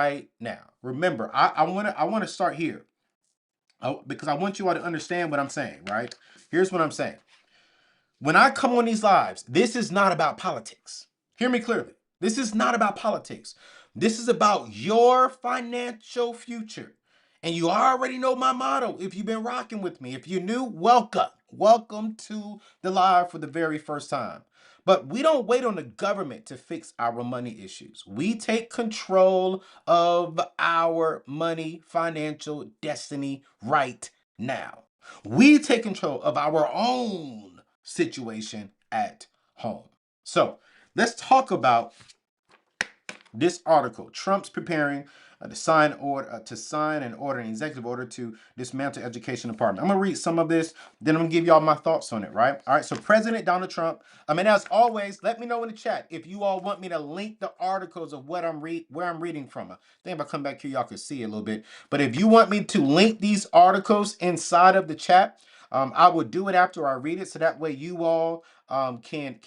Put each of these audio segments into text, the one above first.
right now. Remember, I want to start here because I want you all to understand what I'm saying, right? Here's what I'm saying. When I come on these lives, this is not about politics. Hear me clearly. This is not about politics. This is about your financial future. And you already know my motto if you've been rocking with me. If you're new, welcome. Welcome to the live for the very first time. But we don't wait on the government to fix our money issues. We take control of our money, financial destiny right now. We take control of our own situation at home. So let's talk about this article. Trump's preparing to sign and order an executive order to dismantle education department. I'm gonna read some of this, then I'm gonna give y'all my thoughts on it. Right? All right. So President Donald Trump. As always, let me know in the chat if you all want me to link the articles of what where I'm reading from. I think if I come back here, y'all can see a little bit. But if you want me to link these articles inside of the chat, I will do it after I read it, so that way you all can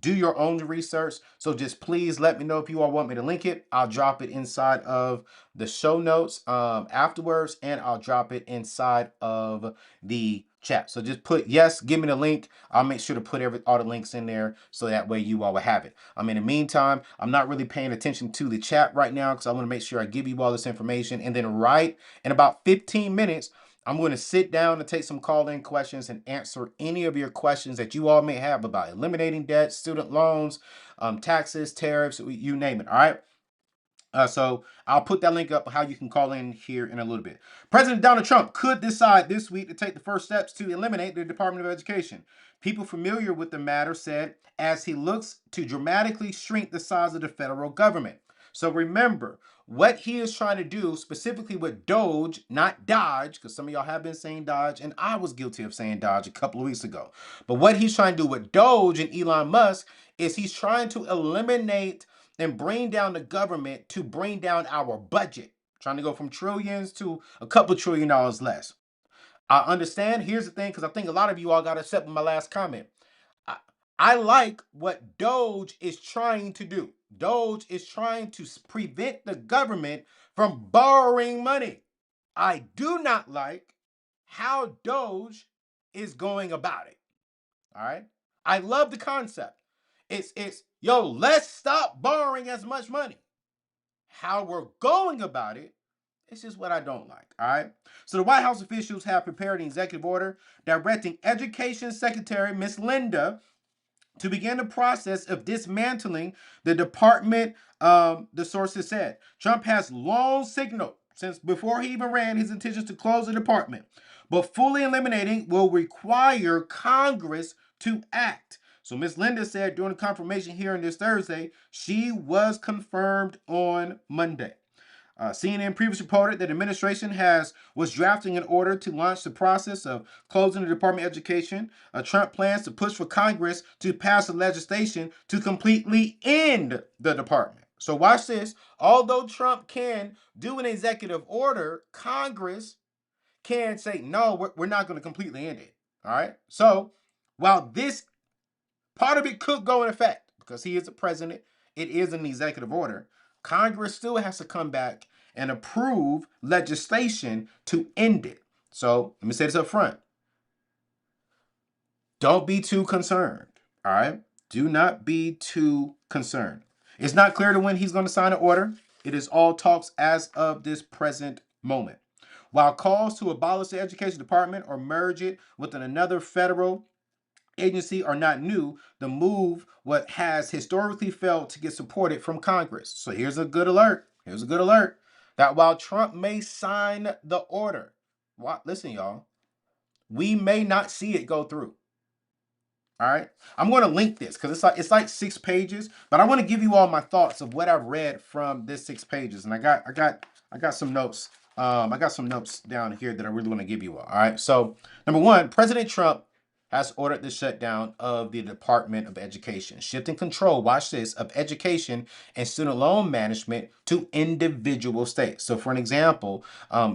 do your own research. So just please let me know if you all want me to link it. I'll drop it inside of the show notes afterwards, and I'll drop it inside of the chat. So just put yes, give me the link. I'll make sure to put all the links in there, so that way you all will have it. In the meantime, I'm not really paying attention to the chat right now because I want to make sure I give you all this information, and then right in about 15 minutes, I'm going to sit down and take some call-in questions and answer any of your questions that you all may have about eliminating debt, student loans, taxes, tariffs, you name it. All right. So I'll put that link up how you can call in here in a little bit. President Donald Trump could decide this week to take the first steps to eliminate the Department of Education. People familiar with the matter said as he looks to dramatically shrink the size of the federal government. So remember, what he is trying to do, specifically with Doge, not Dodge, because some of y'all have been saying Dodge, and I was guilty of saying Dodge a couple of weeks ago. But what he's trying to do with Doge and Elon Musk is he's trying to eliminate and bring down the government to bring down our budget, trying to go from trillions to a couple $1 trillion less. I understand. Here's the thing, because I think a lot of you all got upset with my last comment. I like what Doge is trying to do. Doge is trying to prevent the government from borrowing money. I do not like how Doge is going about it. All right. I love the concept. It's yo, let's stop borrowing as much money. How we're going about it, it's just what I don't like. All right. So the White House officials have prepared an executive order directing Education Secretary Miss Linda to begin the process of dismantling the department. The sources said Trump has long signaled since before he even ran his intentions to close the department, but fully eliminating will require Congress to act. So Ms. Linda said during the confirmation hearing this Thursday, she was confirmed on Monday. CNN previously reported that the administration was drafting an order to launch the process of closing the Department of Education. Trump plans to push for Congress to pass a legislation to completely end the department. So watch this. Although Trump can do an executive order, Congress can say, no, we're not going to completely end it. All right. So while this part of it could go in effect because he is the president, it is an executive order. Congress still has to come back and approve legislation to end it. So let me say this up front. Don't be too concerned. All right. Do not be too concerned. It's not clear to when he's going to sign an order. It is all talks as of this present moment. While calls to abolish the education department or merge it with another federal agency are not new, the move what has historically failed to get supported from Congress. So here's a good alert. Here's a good alert that while Trump may sign the order, listen, y'all, we may not see it go through. All right, I'm going to link this because it's like 6 pages, but I want to give you all my thoughts of what I've read from this 6 pages, and I got some notes. I got some notes down here that I really want to give you all. All right, so number one, President Trump has ordered the shutdown of the Department of Education, shifting control, watch this, of education and student loan management to individual states. So for an example,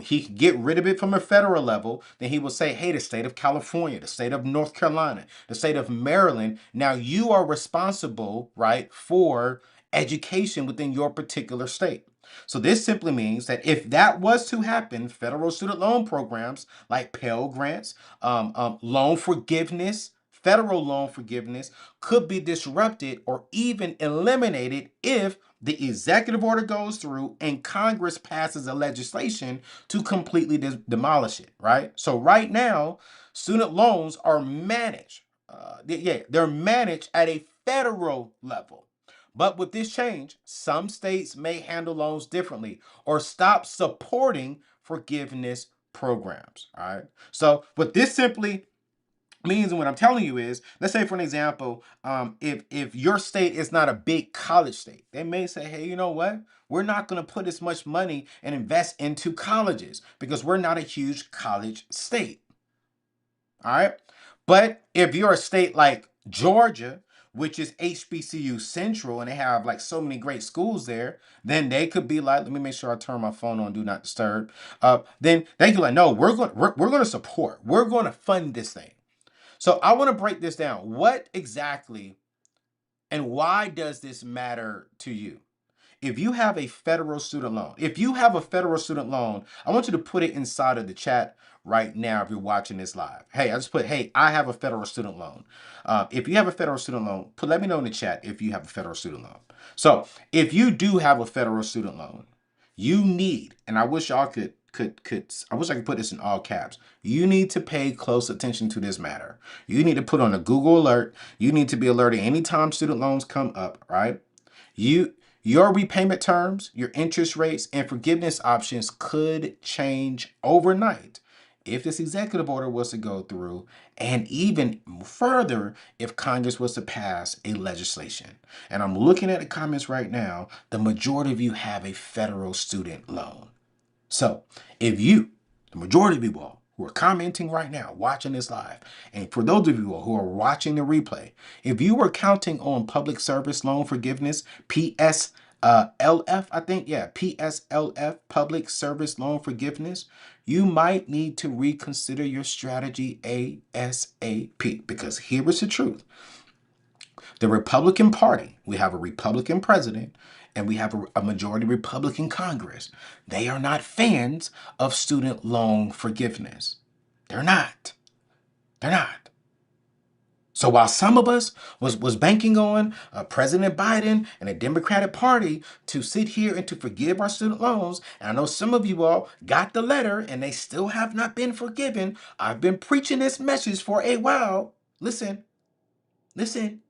he could get rid of it from a federal level. Then he will say, hey, the state of California, the state of North Carolina, the state of Maryland, now you are responsible, right, for education within your particular state. So this simply means that if that was to happen, federal student loan programs like Pell Grants, loan forgiveness, federal loan forgiveness could be disrupted or even eliminated if the executive order goes through and Congress passes a legislation to completely demolish it, right? So right now, student loans are managed. They're managed at a federal level. But with this change, some states may handle loans differently or stop supporting forgiveness programs. All right. So what this simply means, and what I'm telling you is, let's say for an example, if your state is not a big college state, they may say, hey, you know what? We're not going to put as much money and invest into colleges because we're not a huge college state. All right. But if you're a state like Georgia, which is HBCU central and they have like so many great schools there, then they could be like, let me make sure I turn my phone on do not disturb. Then they could be like, no, we're going to support. We're going to fund this thing. So I want to break this down. What exactly and why does this matter to you? If you have a federal student loan, I want you to put it inside of the chat right now if you're watching this live. Hey, I just put, hey, I have a federal student loan. If you have a federal student loan, let me know in the chat if you have a federal student loan. So if you do have a federal student loan, you need, and I wish y'all I wish I could put this in all caps. You need to pay close attention to this matter. You need to put on a Google alert. You need to be alerted anytime student loans come up, right? Your repayment terms, your interest rates, and forgiveness options could change overnight if this executive order was to go through, and even further if Congress was to pass a legislation. And I'm looking at the comments right now. The majority of you have a federal student loan. So if you, the majority of you all who are commenting right now, watching this live, and for those of you all who are watching the replay, if you were counting on public service loan forgiveness, PSLF, I think, yeah, PSLF, public service loan forgiveness, you might need to reconsider your strategy ASAP, because here is the truth. The Republican Party, we have a Republican president and we have a majority Republican Congress. They are not fans of student loan forgiveness. They're not. They're not. So while some of us was banking on President Biden and the Democratic Party to sit here and to forgive our student loans, and I know some of you all got the letter and they still have not been forgiven. I've been preaching this message for a while. Listen, listen.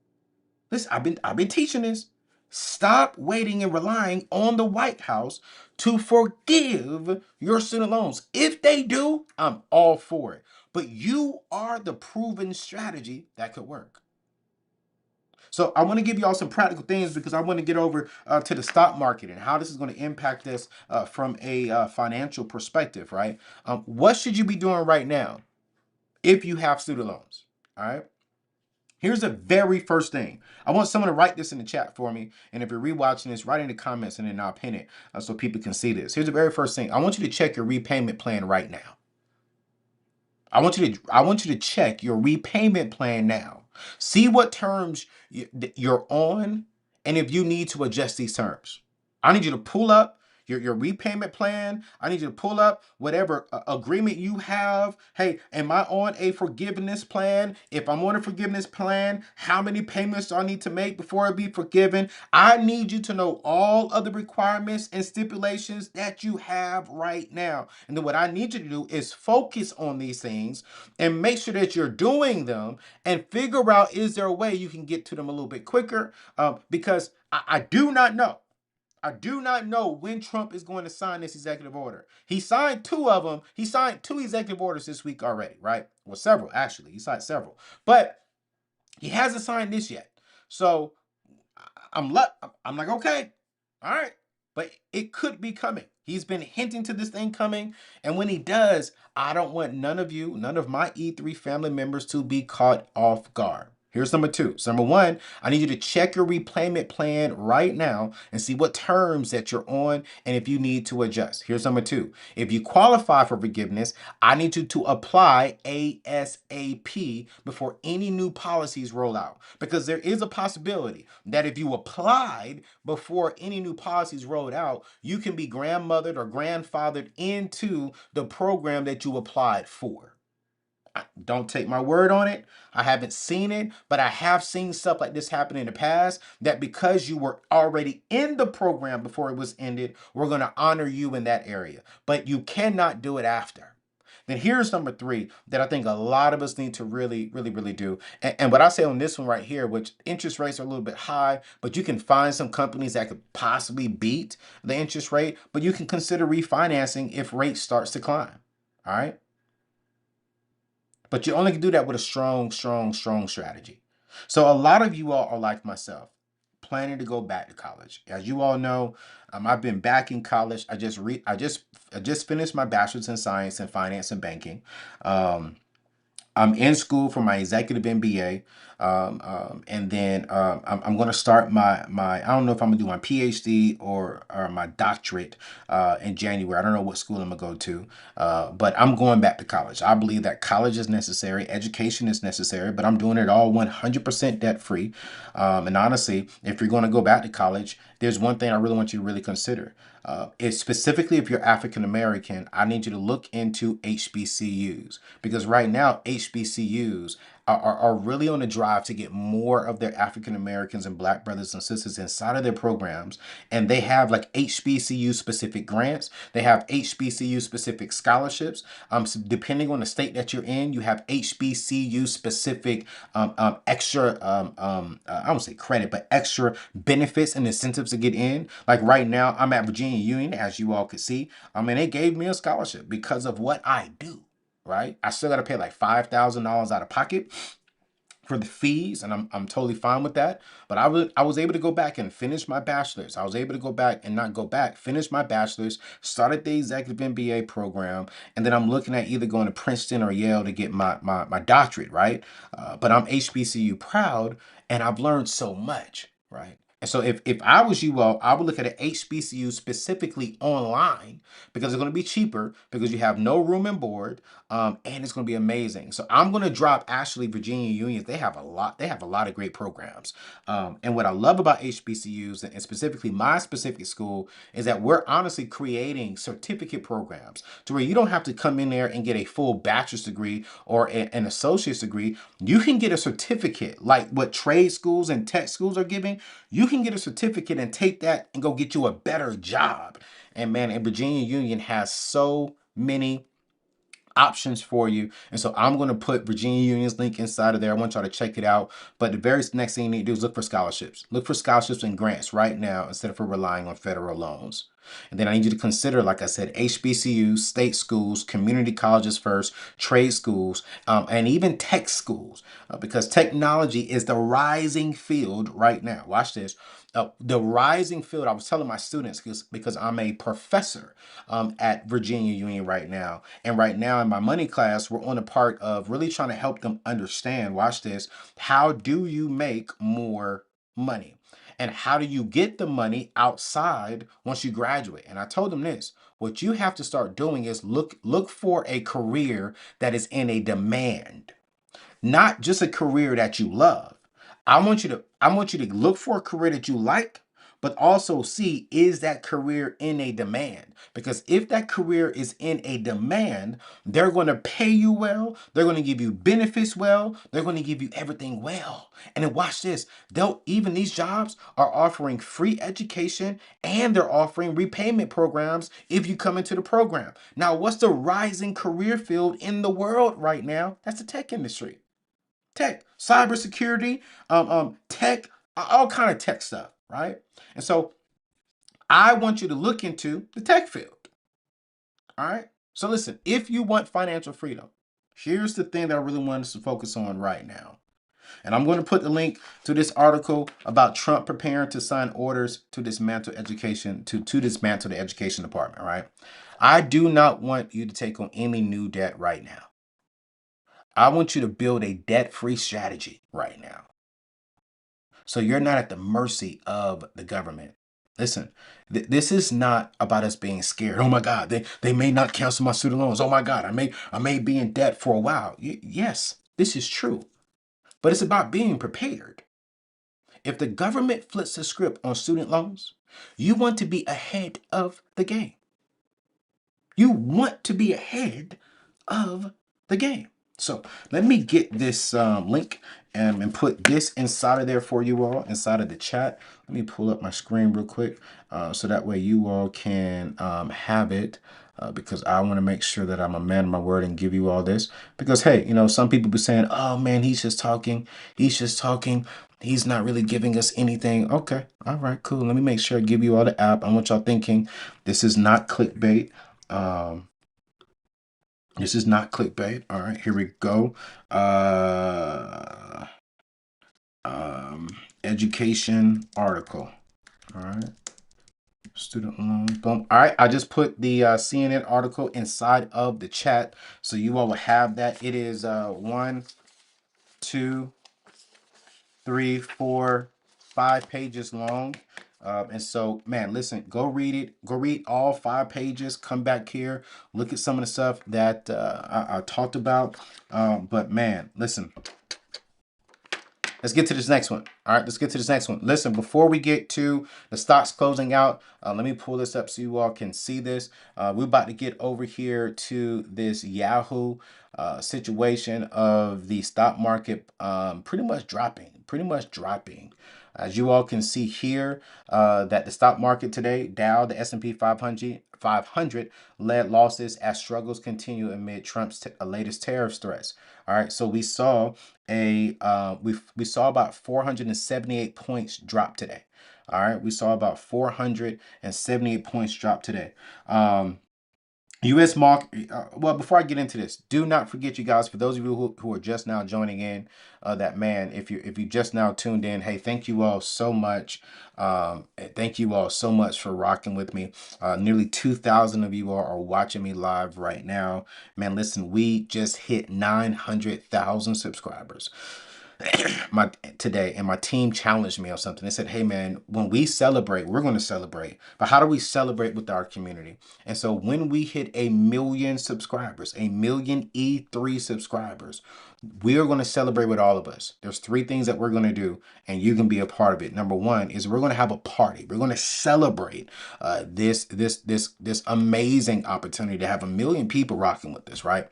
Listen, I've been teaching this. Stop waiting and relying on the White House to forgive your student loans. If they do, I'm all for it. But you are the proven strategy that could work. So I want to give you all some practical things because I want to get over to the stock market and how this is going to impact us from a financial perspective, right? What should you be doing right now if you have student loans? All right. Here's the very first thing. I want someone to write this in the chat for me. And if you're rewatching this, write in the comments and then I'll pin it so people can see this. Here's the very first thing. I want you to check your repayment plan right now. I want you to check your repayment plan now. See what terms you're on and if you need to adjust these terms. I need you to pull up your repayment plan. I need you to pull up whatever agreement you have. Hey, am I on a forgiveness plan? If I'm on a forgiveness plan, how many payments do I need to make before I be forgiven? I need you to know all of the requirements and stipulations that you have right now. And then what I need you to do is focus on these things and make sure that you're doing them and figure out, is there a way you can get to them a little bit quicker? Because I do not know. I do not know when Trump is going to sign this executive order. He signed two of them. He signed two executive orders this week already, right? Well, several, actually. He signed several. But he hasn't signed this yet. So I'm like, okay, all right. But it could be coming. He's been hinting to this thing coming. And when he does, I don't want none of you, none of my E3 family members to be caught off guard. Here's number two. So number one, I need you to check your repayment plan right now and see what terms that you're on and if you need to adjust. Here's number two. If you qualify for forgiveness, I need you to apply ASAP before any new policies roll out. Because there is a possibility that if you applied before any new policies rolled out, you can be grandmothered or grandfathered into the program that you applied for. Don't take my word on it. I haven't seen it, but I have seen stuff like this happen in the past, that because you were already in the program before it was ended, we're going to honor you in that area. But you cannot do it after. Then here's number three that I think a lot of us need to really do. And what I say on this one right here, which interest rates are a little bit high, but you can find some companies that could possibly beat the interest rate, but you can consider refinancing if rates starts to climb. All right. But you only can do that with a strong strategy. So a lot of you all are like myself, planning to go back to college. As you all know, I've been back in college. I just finished my bachelor's in science and finance and banking. Um, I'm in school for my executive MBA, and then I'm going to start my. I don't know if I'm going to do my PhD or my doctorate in January. I don't know what school I'm going to go to, but I'm going back to college. I believe that college is necessary, education is necessary, but I'm doing it all 100% debt free. And honestly, if you're going to go back to college, there's one thing I really want you to really consider. Is specifically if you're African American, I need you to look into HBCUs, because right now HBCUs are really on a drive to get more of their African Americans and Black brothers and sisters inside of their programs. And they have like HBCU specific grants, they have HBCU specific scholarships. Depending on the state that you're in, you have HBCU specific extra, I don't say credit, but extra benefits and incentives to get in. Like right now, I'm at Virginia Union, as you all could see. I mean, they gave me a scholarship because of what I do, right? I still got to pay like $5,000 out of pocket for the fees, and I'm totally fine with that. But I was able to go back and finish my bachelor's. I was able to go back and not go back, finish my bachelor's, started the executive MBA program, and then I'm looking at either going to Princeton or Yale to get my doctorate, right? But I'm HBCU proud, and I've learned so much, right? And so if I was you all, I would look at an HBCU specifically online, because it's going to be cheaper because you have no room and board, and it's going to be amazing. So I'm going to drop actually Virginia Union. They have a lot. They have a lot of great programs. And what I love about HBCUs, and specifically my specific school, is that we're honestly creating certificate programs to where you don't have to come in there and get a full bachelor's degree or an associate's degree. You can get a certificate like what trade schools and tech schools are giving. You can get a certificate and take that and go get you a better job. And man, and Virginia Union has so many options for you. And so I'm going to put Virginia Union's link inside of there. I want y'all to check it out. But the very next thing you need to do is look for scholarships. Look for scholarships and grants right now instead of relying on federal loans. And then I need you to consider, like I said, HBCUs, state schools, community colleges first, trade schools, and even tech schools, because technology is the rising field right now. Watch this. The rising field, I was telling my students, because I'm a professor at Virginia Union right now. And right now in my money class, we're on a part of really trying to help them understand, watch this, how do you make more money? And how do you get the money outside once you graduate? And I told them this: what you have to start doing is look for a career that is in a demand, not just a career that you love. I want you to look for a career that you like, but also see, is that career in a demand? Because if that career is in a demand, they're going to pay you well, they're going to give you benefits well, they're going to give you everything well. And then watch this, they'll even these jobs are offering free education, and they're offering repayment programs if you come into the program. Now, what's the rising career field in the world right now? That's the tech industry. Tech, cybersecurity, tech, all kind of tech stuff, right? And so I want you to look into the tech field. All right. So listen, if you want financial freedom, here's the thing that I really want us to focus on right now. And I'm going to put the link to this article about Trump preparing to sign orders to dismantle education, to dismantle the education department, right? I do not want you to take on any new debt right now. I want you to build a debt-free strategy right now. So you're not at the mercy of the government. Listen, this is not about us being scared. Oh my God, they may not cancel my student loans. Oh my God, I may be in debt for a while. Yes, this is true. But it's about being prepared. If the government flips the script on student loans, you want to be ahead of the game. You want to be ahead of the game. So let me get this link and put this inside of there for you all, inside of the chat. Let me pull up my screen real quick so that way you all can have it. Because I want to make sure that I'm a man of my word and give you all this. Because, hey, you know, some people be saying, oh, man, he's just talking. He's just talking. He's not really giving us anything. Okay. All right, cool. Let me make sure I give you all the app. I want y'all thinking this is not clickbait. This is not clickbait. All right, here we go. Education article. All right. Student loans. Boom. All right. I just put the CNN article inside of the chat. So you all will have that. It is 1, 2, 3, 4, 5 pages long. And so, man, listen, go read it. Go read all 5 pages. Come back here. Look at some of the stuff that I talked about. But, man, listen. Let's get to this next one. All right, let's get to this next one. Listen, before we get to the stocks closing out, let me pull this up so you all can see this. We're about to get over here to this Yahoo situation of the stock market pretty much dropping. As you all can see here, that the stock market today, Dow, the S&P 500 led losses as struggles continue amid Trump's latest tariff threats. All right, so we saw we saw about 478 points drop today. All right, we saw about 478 points drop today. U.S. market. Well, before I get into this, do not forget, you guys. For those of you who are just now joining in, that man, if you just now tuned in, hey, thank you all so much. Thank you all so much for rocking with me. Nearly 2,000 of you all are watching me live right now. Man, listen, we just hit 900,000 subscribers today, and my team challenged me on something. They said, hey man, when we celebrate, we're going to celebrate, but how do we celebrate with our community? And so when we hit 1,000,000 subscribers, 1,000,000 E3 subscribers, we are going to celebrate with all of us. There's 3 things that we're going to do, and you can be a part of it. Number 1 is we're going to have a party. We're going to celebrate this amazing opportunity to have 1,000,000 people rocking with us, right?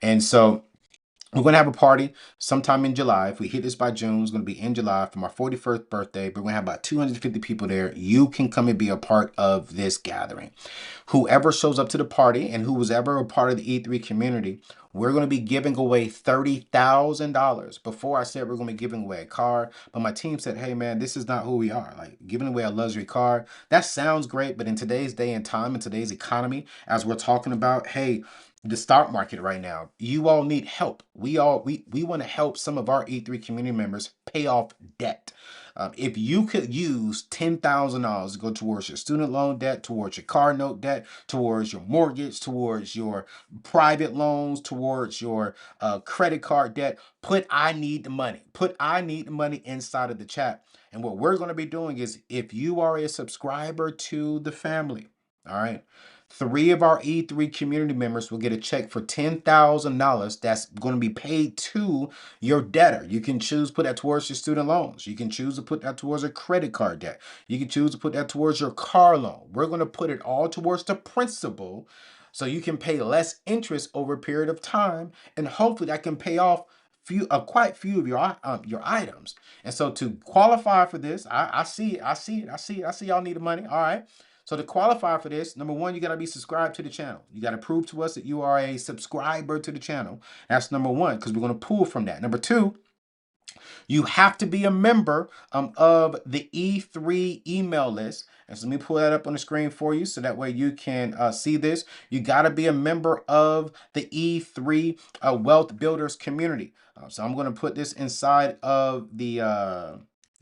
And so we're going to have a party sometime in July. If we hit this by June, it's going to be in July for my 41st birthday. We're going to have about 250 people there. You can come and be a part of this gathering. Whoever shows up to the party and who was ever a part of the E3 community, we're going to be giving away $30,000. Before I said we're going to be giving away a car, but my team said, hey man, this is not who we are. Like giving away a luxury car, that sounds great, but in today's day and time, in today's economy, as we're talking about, hey, the stock market right now, you all need help. We want to help some of our E3 community members pay off debt. If you could use $10,000 to go towards your student loan debt, towards your car note debt, towards your mortgage, towards your private loans, towards your credit card debt, put I need the money. Put I need the money inside of the chat. And what we're going to be doing is, if you are a subscriber to the family, all right, 3 of our E3 community members will get a check for $10,000 that's going to be paid to your debtor. You can choose to put that towards your student loans. You can choose to put that towards a credit card debt. You can choose to put that towards your car loan. We're going to put it all towards the principal so you can pay less interest over a period of time, and hopefully that can pay off quite few of your items. And so to qualify for this, I see y'all need the money. All right. So to qualify for this, number 1, you got to be subscribed to the channel. You got to prove to us that you are a subscriber to the channel. That's number 1, because we're going to pull from that. Number 2, you have to be a member of the E3 email list. And so let me pull that up on the screen for you so that way you can see this. You got to be a member of the E3 Wealth Builders community. So I'm going to put this inside of the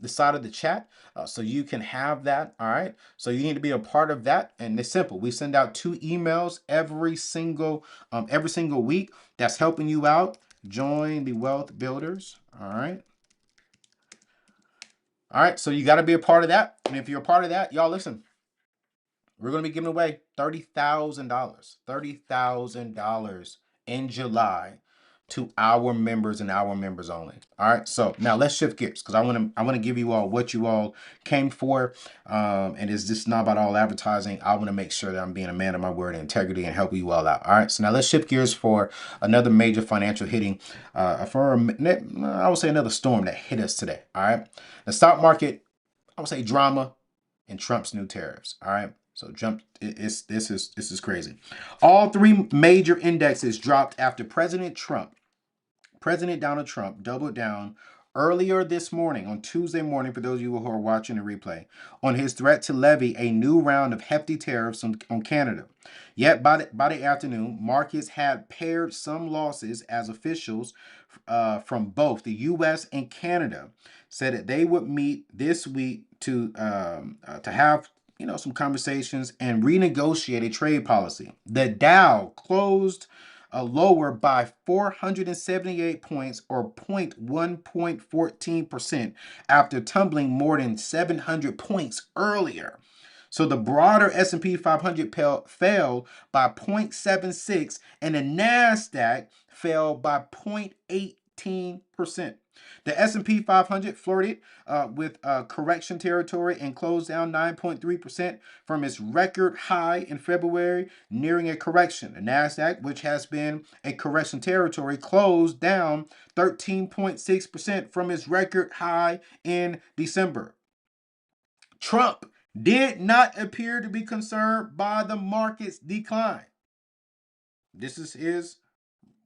side of the chat so you can have that. All right, so you need to be a part of that, and it's simple. We send out 2 emails every single week that's helping you out Join the wealth builders. All right. All right. So you got to be a part of that. And if you're a part of that, y'all listen. We're going to be giving away $30,000. $30,000 in July to our members and our members only. All right. So now let's shift gears because I want to give you all what you all came for. And it's just not about all advertising. I want to make sure that I'm being a man of my word and integrity and helping you all out. All right. So now let's shift gears for another major financial hitting I would say another storm that hit us today. All right. The stock market, I would say drama and Trump's new tariffs. All right. So this is crazy. All three major indexes dropped after President Donald Trump doubled down earlier this morning, on Tuesday morning, for those of you who are watching the replay, on his threat to levy a new round of hefty tariffs on Canada. Yet by the afternoon, markets had pared some losses as officials from both the U.S. and Canada said that they would meet this week to have some conversations and renegotiate a trade policy. The Dow closed lower by 478 points or 0.14% after tumbling more than 700 points earlier. So the broader S&P 500 fell by 0.76 and the NASDAQ fell by 0.18%. The S&P 500 flirted with correction territory and closed down 9.3% from its record high in February, nearing a correction. The NASDAQ, which has been a correction territory, closed down 13.6% from its record high in December. Trump did not appear to be concerned by the market's decline. This is his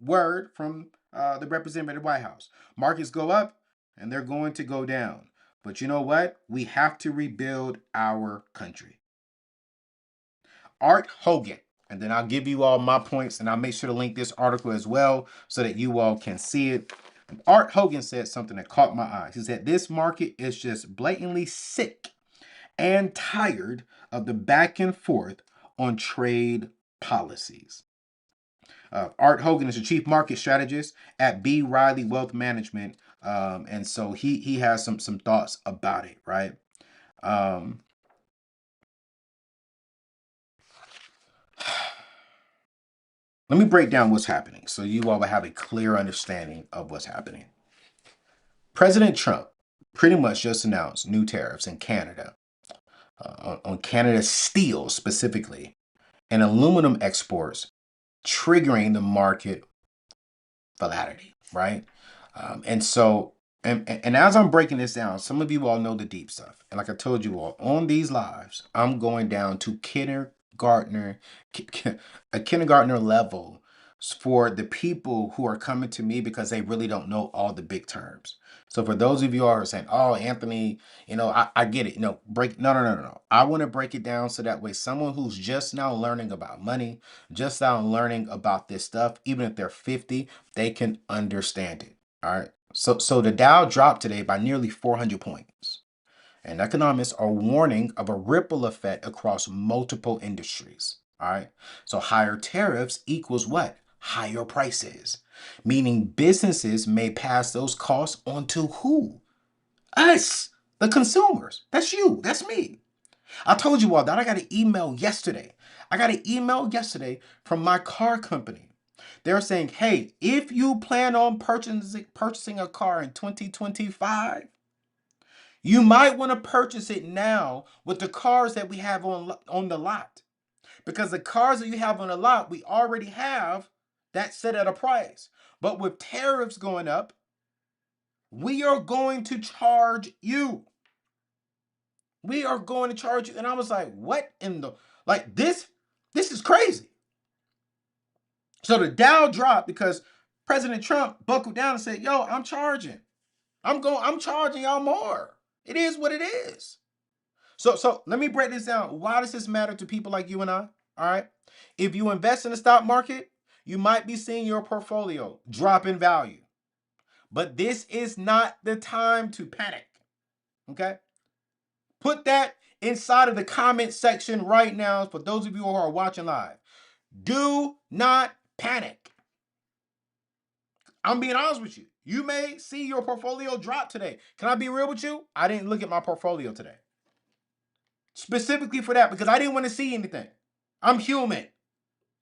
word from the representative of the White House. Markets go up and they're going to go down. But you know what? We have to rebuild our country. Art Hogan, and then I'll give you all my points and I'll make sure to link this article as well so that you all can see it. Art Hogan said something that caught my eye. He said, "This market is just blatantly sick and tired of the back and forth on trade policies." Art Hogan is the chief market strategist at B. Riley Wealth Management, and so he has some thoughts about it, right? Let me break down what's happening so you all will have a clear understanding of what's happening. President Trump pretty much just announced new tariffs in Canada, on Canada's steel specifically, and aluminum exports, triggering the market volatility, right? And so, and as I'm breaking this down, some of you all know the deep stuff. And like I told you all, on these lives, I'm going down to a kindergartner level for the people who are coming to me because they really don't know all the big terms. So for those of you who are saying, "Oh, Anthony, I get it." No, no. I want to break it down so that way someone who's just now learning about money, just now learning about this stuff, even if they're 50, they can understand it. All right. So the Dow dropped today by nearly 400 points. And economists are warning of a ripple effect across multiple industries. All right. So higher tariffs equals what? Higher prices. Meaning businesses may pass those costs on to who? Us, the consumers. That's you. That's me. I told you all that I got an email yesterday. From my car company. They're saying, "Hey, if you plan on purchasing a car in 2025, you might want to purchase it now with the cars that we have on the lot. Because the cars that you have on the lot, we already have that set at a price. But with tariffs going up, we are going to charge you. We are going to charge you." And I was like, what in the, like this is crazy. So the Dow dropped because President Trump buckled down and said, "Yo, I'm charging. I'm charging y'all more. It is what it is." So let me break this down. Why does this matter to people like you and I? All right. If you invest in the stock market, you might be seeing your portfolio drop in value. But this is not the time to panic. Okay? Put that inside of the comment section right now for those of you who are watching live. Do not panic. I'm being honest with you. You may see your portfolio drop today. Can I be real with you? I didn't look at my portfolio today. Specifically for that, because I didn't want to see anything. I'm human.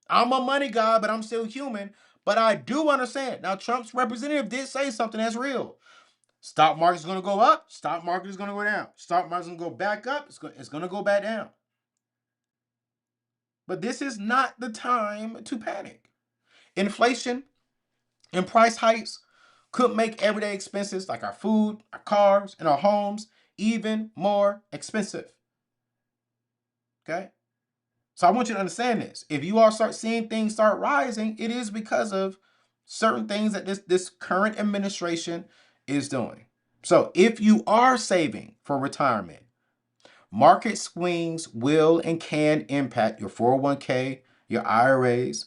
I'm a money guy, but I'm still human. But I do understand. Now, Trump's representative did say something that's real. Stock market is going to go up. Stock market is going to go down. Stock market is going to go back up. It's going to go back down. But this is not the time to panic. Inflation and price hikes could make everyday expenses like our food, our cars, and our homes even more expensive. Okay? So I want you to understand this. If you all start seeing things start rising, it is because of certain things that this current administration is doing. So if you are saving for retirement, market swings will and can impact your 401k, your IRAs.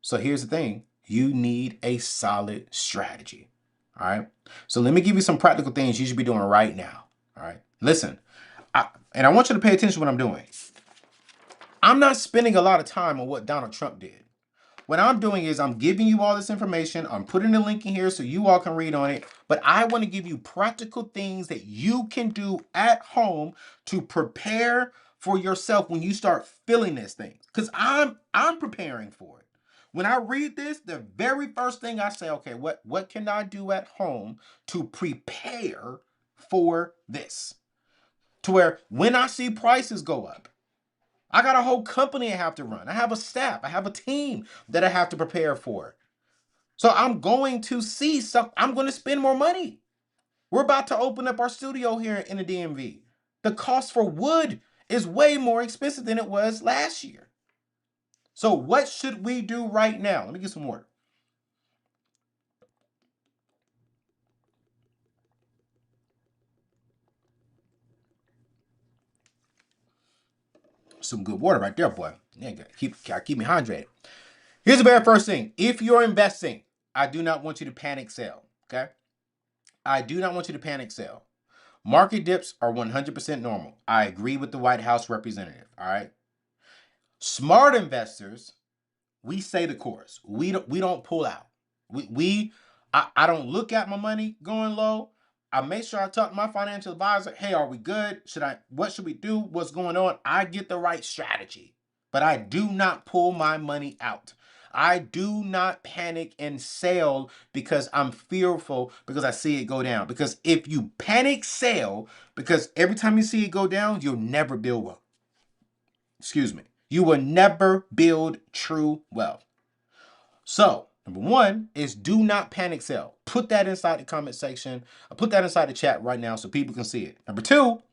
So here's the thing. You need a solid strategy. All right. So let me give you some practical things you should be doing right now. All right. Listen, and I want you to pay attention to what I'm doing. I'm not spending a lot of time on what Donald Trump did. What I'm doing is I'm giving you all this information. I'm putting the link in here so you all can read on it. But I want to give you practical things that you can do at home to prepare for yourself when you start feeling these things. Because I'm preparing for it. When I read this, the very first thing I say, okay, what can I do at home to prepare for this? To where when I see prices go up, I got a whole company I have to run. I have a staff. I have a team that I have to prepare for. So I'm going to see I'm going to spend more money. We're about to open up our studio here in the DMV. The cost for wood is way more expensive than it was last year. So what should we do right now? Let me get some water. Some good water right there, boy. Yeah, keep me hydrated. Here's the very first thing. If you're investing, I do not want you to panic sell. Okay? I do not want you to panic sell. Market dips are 100% normal. I agree with the White House representative. All right. Smart investors, we say the course. We don't pull out. I don't look at my money going low. I make sure I talk to my financial advisor. Hey, are we good? What should we do? What's going on? I get the right strategy, but I do not pull my money out. I do not panic and sell because I'm fearful because I see it go down. Because if you panic sell, because every time you see it go down, you'll never build wealth. Excuse me. You will never build true wealth. So, number one is do not panic sell. Put that inside the comment section. I'll put that inside the chat right now so people can see it. Number two,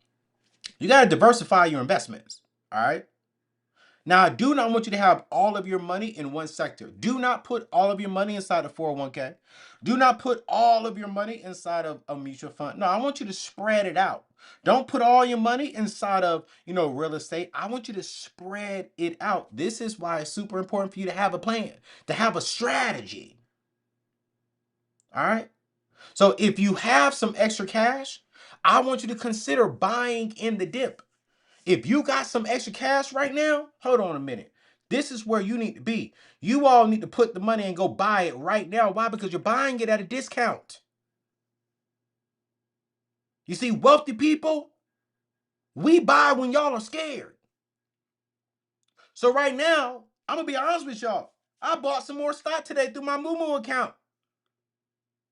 you got to diversify your investments. All right. Now, I do not want you to have all of your money in one sector. Do not put all of your money inside a 401k. Do not put all of your money inside of a mutual fund. No, I want you to spread it out. Don't put all your money inside of, real estate. I want you to spread it out. This is why it's super important for you to have a plan, to have a strategy. All right? So if you have some extra cash, I want you to consider buying in the dip. If you got some extra cash right now, hold on a minute. This is where you need to be. You all need to put the money and go buy it right now. Why? Because you're buying it at a discount. You see, wealthy people, we buy when y'all are scared. So right now, I'm going to be honest with y'all. I bought some more stock today through my Moomoo account.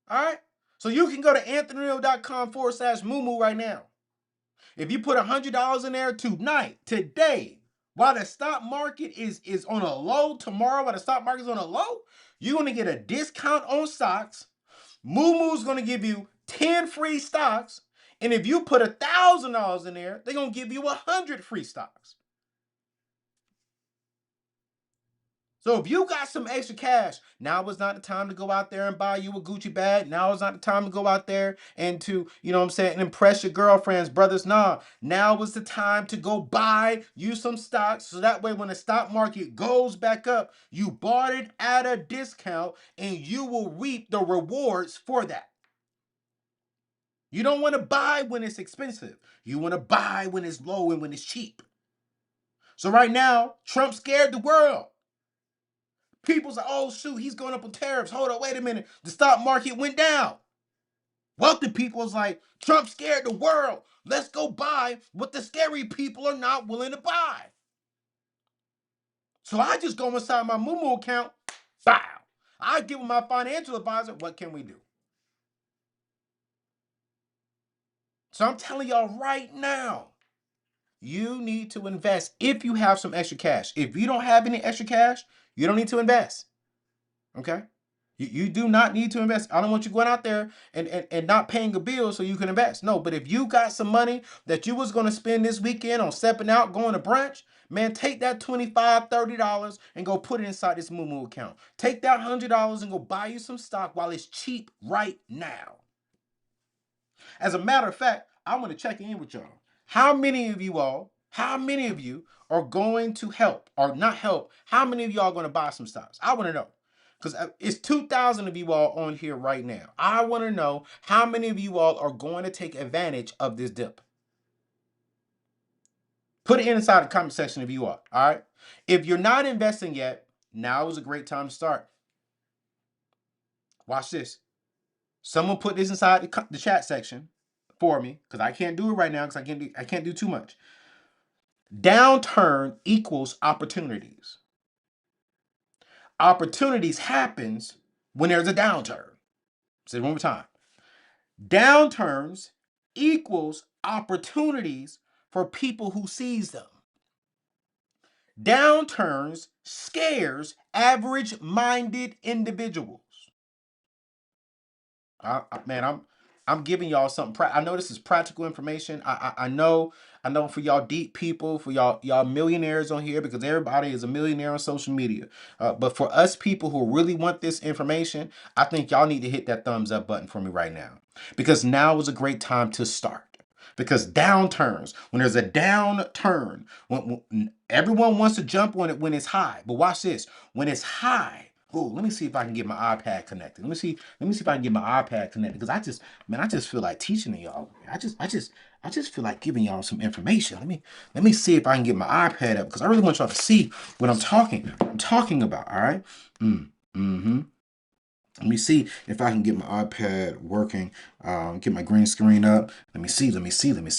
All right? So you can go to anthonyneal.com/Moomoo right now. If you put $100 in there tonight, today, while the stock market is on a low, tomorrow while the stock market is on a low, you're going to get a discount on stocks. Moomoo's going to give you 10 free stocks. And if you put $1,000 in there, they're going to give you 100 free stocks. So if you got some extra cash, now is not the time to go out there and buy you a Gucci bag. Now is not the time to go out there and to, and impress your girlfriends, brothers. Nah, now is the time to go buy you some stocks. So that way when the stock market goes back up, you bought it at a discount and you will reap the rewards for that. You don't want to buy when it's expensive. You want to buy when it's low and when it's cheap. So right now, Trump scared the world. People's like, oh shoot, he's going up on tariffs. Hold on, wait a minute. The stock market went down. Wealthy people was like, Trump scared the world. Let's go buy what the scary people are not willing to buy. So I just go inside my Moo account. Bow. I give my financial advisor, what can we do? So I'm telling y'all right now, you need to invest if you have some extra cash. If you don't have any extra cash, you don't need to invest. Okay? You do not need to invest. I don't want you going out there and not paying a bill so you can invest. No, but if you got some money that you was going to spend this weekend on stepping out, going to brunch, man, take that $25, $30 and go put it inside this Moo account. Take that $100 and go buy you some stock while it's cheap right now. As a matter of fact, I want to check in with y'all. How many of you are going to help or not help? How many of y'all are going to buy some stocks? I want to know. Because it's 2,000 of you all on here right now. I want to know how many of you all are going to take advantage of this dip. Put it inside the comment section if you are. All right. If you're not investing yet, now is a great time to start. Watch this. Someone put this inside the chat section for me because I can't do it right now because I can't do too much. Downturn equals opportunities. Opportunities happens when there's a downturn. Say it one more time. Downturns equals opportunities for people who seize them. Downturns scares average-minded individuals. Man, I'm giving y'all something. I know this is practical information. I know for y'all deep people, for y'all millionaires on here, because everybody is a millionaire on social media. But for us people who really want this information, I think y'all need to hit that thumbs up button for me right now, because now is a great time to start. Because downturns, when there's a downturn, when everyone wants to jump on it when it's high. But watch this, when it's high. Oh, let me see if I can get my iPad connected. Let me see if I can get my iPad connected, because I just feel like teaching to y'all. I just feel like giving y'all some information. Let me see if I can get my iPad up, because I really want y'all to see what I'm talking about. All right. Mm-hmm. Let me see if I can get my iPad working. Get my green screen up. Let me see. Let me see, y'all. Let me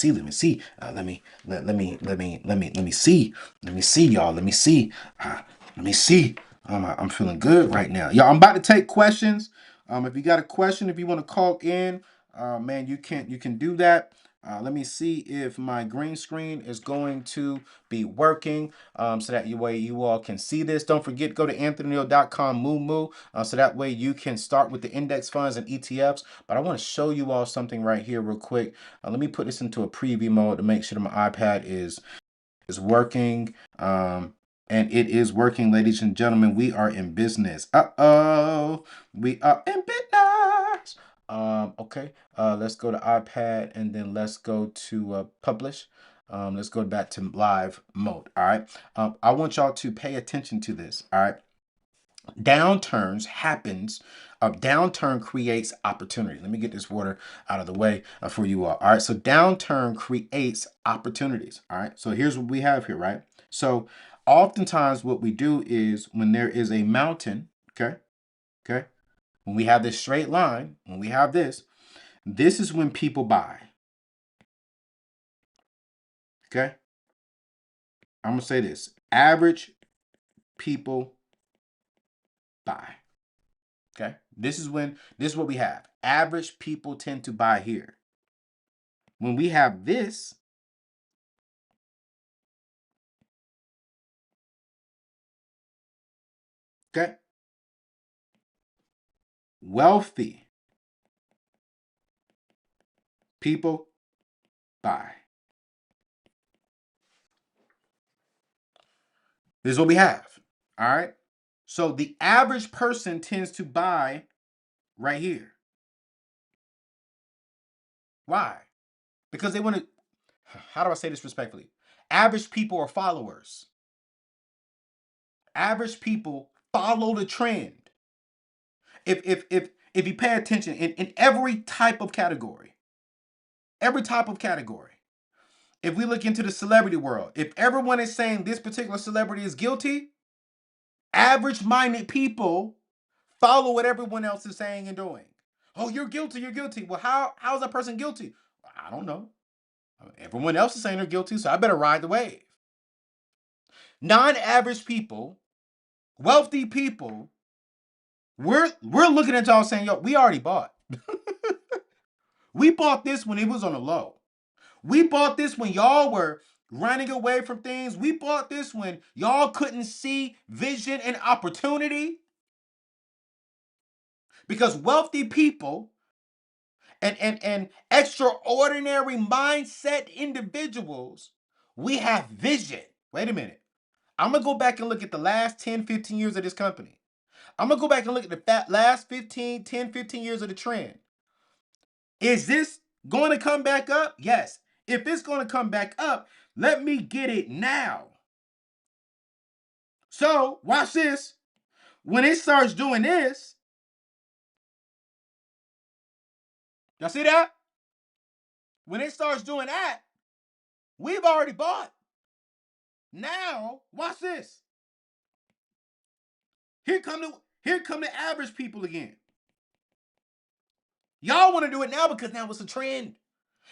see. Let me see. I'm feeling good right now. Y'all, I'm about to take questions. If you got a question, if you want to call in, man, you can do that. Let me see if my green screen is going to be working, so that way you all can see this. Don't forget, go to anthonyneal.com, moo, so that way you can start with the index funds and ETFs. But I want to show you all something right here real quick. Let me put this into a preview mode to make sure that my iPad is working. And it is working, ladies and gentlemen. We are in business. We are in business. Okay. Let's go to iPad and then let's go to publish. Let's go back to live mode. All right. I want y'all to pay attention to this. All right. Downturns happens. A downturn creates opportunity. Let me get this water out of the way for you all. All right. So downturn creates opportunities. All right. So here's what we have here. Right. So oftentimes what we do is when there is a mountain. Okay. Okay. When we have this straight line, when we have this is when people buy. Okay. I'm going to say this. Average people buy. Okay. This is what we have. Average people tend to buy here. When we have this, okay, wealthy people buy. This is what we have. All right. So the average person tends to buy right here. Why? Because they want to, how do I say this respectfully? Average people are followers. Average people follow the trend. If you pay attention in every type of category, if we look into the celebrity world, if everyone is saying this particular celebrity is guilty, Average-minded people follow what everyone else is saying and doing. Oh, you're guilty, you're guilty. Well, how is that person guilty? I don't know. Everyone else is saying they're guilty, so I better ride the wave. Non-average people, wealthy people, we're looking at y'all saying, yo, we already bought. We bought this when it was on the low. We bought this when y'all were running away from things. We bought this when y'all couldn't see vision and opportunity. Because wealthy people and extraordinary mindset individuals, we have vision. Wait a minute. I'm going to go back and look at the last 10, 15 years of this company. I'm going to go back and look at the last 10, 15 years of the trend. Is this going to come back up? Yes. If it's going to come back up, let me get it now. So, watch this. When it starts doing this, y'all see that? When it starts doing that, we've already bought. Now, watch this. Here come the average people again. Y'all want to do it now because now it's a trend.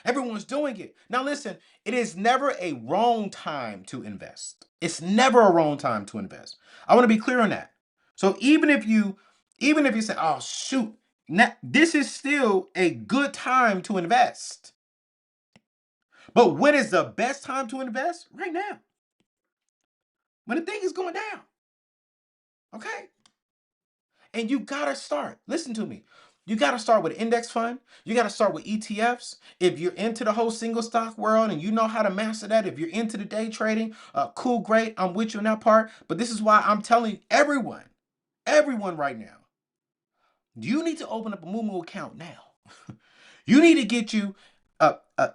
Everyone's doing it. Now listen, it is never a wrong time to invest. It's never a wrong time to invest. I want to be clear on that. So even if you say, oh shoot, this is still a good time to invest. But when is the best time to invest? Right now. When the thing is going down. Okay? And you gotta start. Listen to me. You gotta start with an index fund. You gotta start with ETFs. If you're into the whole single stock world and you know how to master that, if you're into the day trading, cool, great. I'm with you in that part. But this is why I'm telling everyone right now, you need to open up a Moomoo account now. You need to get you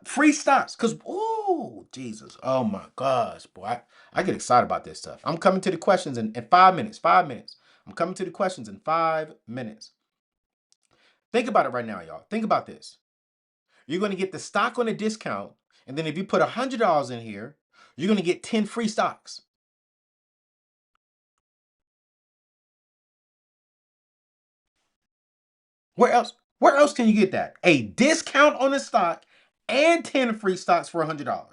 free stocks. Because, oh, Jesus. Oh, my gosh, boy. I get excited about this stuff. I'm coming to the questions in 5 minutes. 5 minutes. I'm coming to the questions in 5 minutes. Think about it right now, y'all. Think about this. You're going to get the stock on a discount. And then if you put $100 in here, you're going to get 10 free stocks. Where else? Where else can you get that? A discount on a stock and 10 free stocks for $100.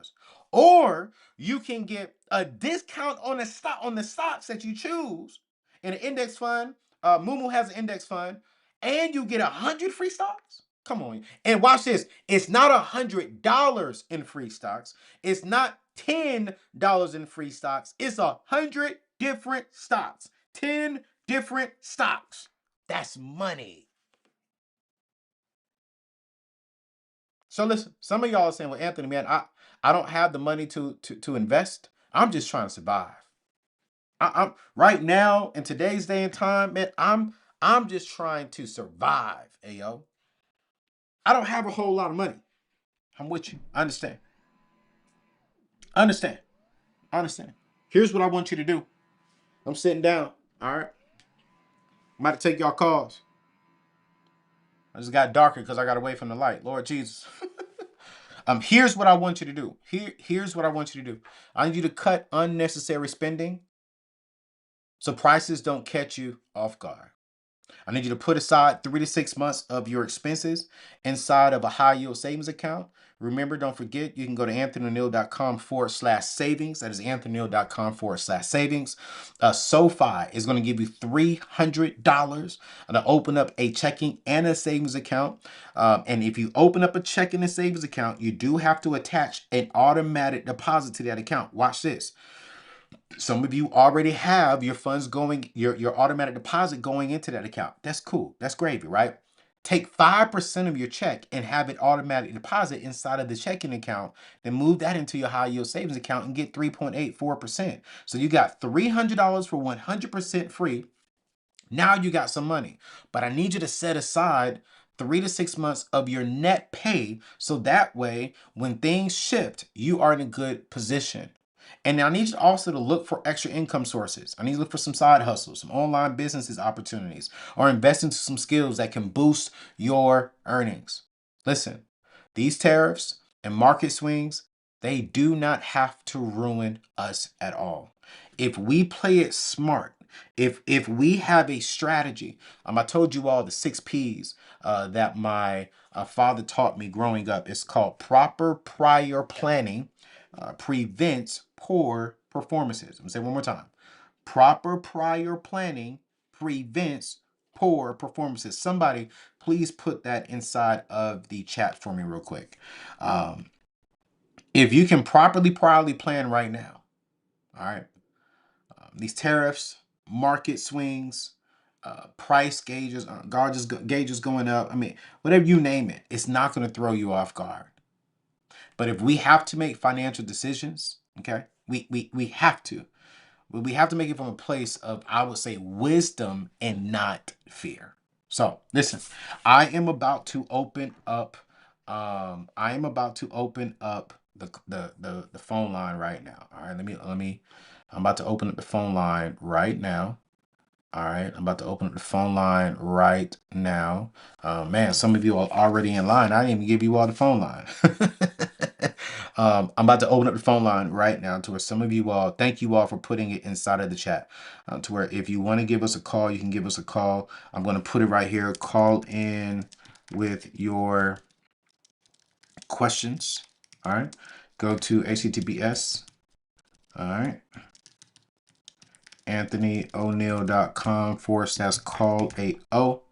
Or you can get a discount on the stocks that you choose in an index fund. Moomoo has an index fund, and you get 100 free stocks. Come on. And watch this. It's not $100 in free stocks. It's not $10 in free stocks. It's 100 different stocks. 10 different stocks. That's money. So listen, some of y'all are saying, well, Anthony, man, I don't have the money to invest. I'm just trying to survive. I'm right now in today's day and time, man, I'm just trying to survive, ayo. I don't have a whole lot of money. I'm with you. I understand. I understand. I understand. Here's what I want you to do. I'm sitting down. All right. I'm about to take y'all calls. I just got darker because I got away from the light. Lord Jesus. Here's what I want you to do. Here's what I want you to do. I need you to cut unnecessary spending so prices don't catch you off guard. I need you to put aside 3 to 6 months of your expenses inside of a high yield savings account. Remember, don't forget, you can go to anthonyneal.com/savings. That is anthonyneal.com/savings. SoFi is going to give you $300 to open up a checking and a savings account. And if you open up a checking and savings account, you do have to attach an automatic deposit to that account. Watch this. Some of you already have your funds going, your automatic deposit going into that account. That's cool. That's gravy, right? Take 5% of your check and have it automatic deposit inside of the checking account. Then move that into your high yield savings account and get 3.84%. So you got $300 for 100% free. Now you got some money. But I need you to set aside 3 to 6 months of your net pay so that way when things shift, you are in a good position. And I need you also to look for extra income sources. I need you to look for some side hustles, some online businesses opportunities, or invest into some skills that can boost your earnings. Listen, these tariffs and market swings, they do not have to ruin us at all. If we play it smart, If we have a strategy, I told you all the 6 P's that my father taught me growing up. It's called proper prior planning prevents poor performances. I'm gonna say it one more time. Proper prior planning prevents poor performances. Somebody please put that inside of the chat for me real quick. If you can properly plan right now, all right, these tariffs, market swings, price gauges, gauges going up. I mean, whatever you name it, it's not going to throw you off guard. But if we have to make financial decisions, okay, we have to. But we have to make it from a place of, I would say, wisdom and not fear. So listen, I am about to open up. I am about to open up the phone line right now. All right, let me. I'm about to open up the phone line right now. All right, I'm about to open up the phone line right now. Man, some of you are already in line. I didn't even give you all the phone line. I'm about to open up the phone line right now to where some of you all, thank you all for putting it inside of the chat. To where if you want to give us a call, you can give us a call. I'm going to put it right here. Call in with your questions. All right, go to HTTPS. All right. AnthonyO'Neill.com/call 80. All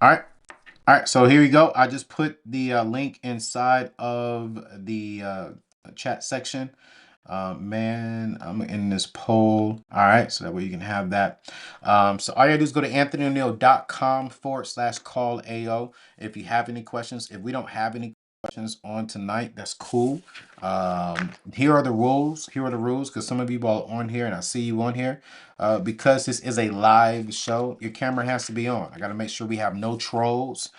right. All right. So here you go. I just put the link inside of the chat section. Man, I'm in this poll. All right. So that way you can have that. So all you gotta do is go to AnthonyO'Neill.com/call AO. If you have any questions, if we don't have any questions on tonight, that's cool. Here are the rules. Here are the rules because some of you all are on here and I see you on here. Because this is a live show, your camera has to be on. I got to make sure we have no trolls.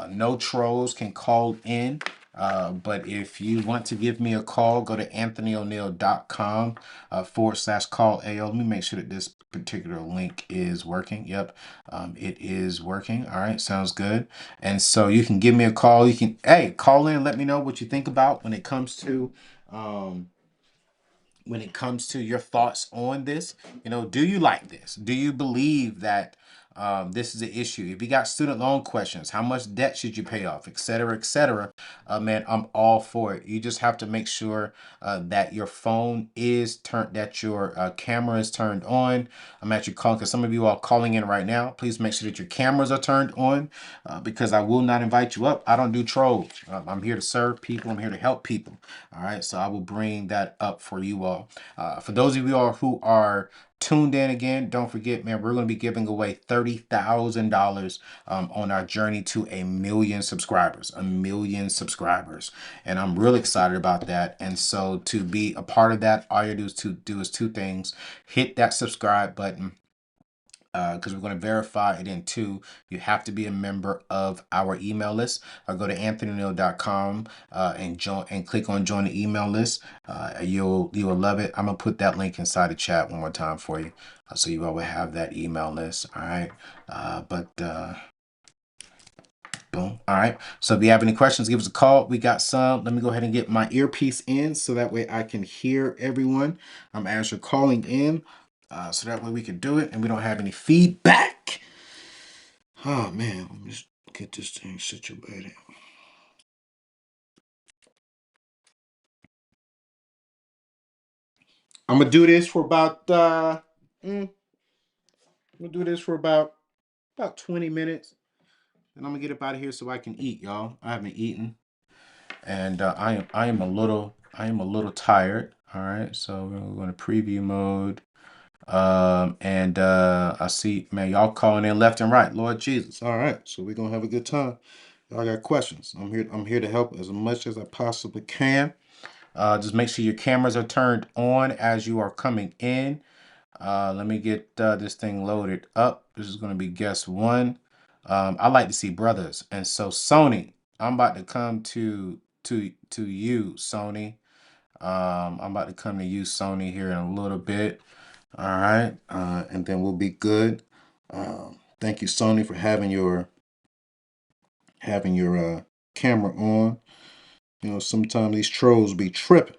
No trolls can call in. But if you want to give me a call, go to AnthonyO'Neill.com /call AO. Let me make sure that this particular link is working. Yep, it is working. All right, sounds good. And so you can give me a call. You can, hey, call in and let me know what you think about when it comes to your thoughts on this. You know, do you like this? Do you believe that this is an issue? If you got student loan questions, how much debt should you pay off, et cetera, man, I'm all for it. You just have to make sure that your phone is turned, that your camera is turned on. I'm actually calling because some of you are calling in right now. Please make sure that your cameras are turned on because I will not invite you up. I don't do trolls. I'm here to serve people. I'm here to help people. All right, so I will bring that up for you all. For those of you all who are tuned in again, don't forget, man, we're going to be giving away $30,000 on our journey to 1,000,000 subscribers. 1,000,000 subscribers. And I'm really excited about that. And so to be a part of that, all you do is two things. Hit that subscribe button. Because we're going to verify it in 2. You have to be a member of our email list. Go to AnthonyO'Neill.com and join and click on join the email list. You will love it. I'm gonna put that link inside the chat one more time for you, so you all will have that email list. All right, boom. All right. So if you have any questions, give us a call. We got some. Let me go ahead and get my earpiece in so that way I can hear everyone. As you're calling in. So that way we can do it and we don't have any feedback. Oh man, let me just get this thing situated. I'm gonna do this for about I'm gonna do this for about 20 minutes. And I'm gonna get up out of here so I can eat, y'all. I haven't eaten. And I am a little tired. All right, so we're going to preview mode. I see, man, y'all calling in left and right. Lord Jesus. All right, so we're gonna have a good time. Y'all got questions. I'm here to help as much as I possibly can. Just make sure your cameras are turned on as you are coming in. Let me get this thing loaded up. This is gonna be guest 1. I like to see brothers, and so Sony, I'm about to come to you, Sony. I'm about to come to you, Sony, here in a little bit. All right, and then we'll be good. Thank you, Sony, for having your camera on. You know, sometimes these trolls be tripping.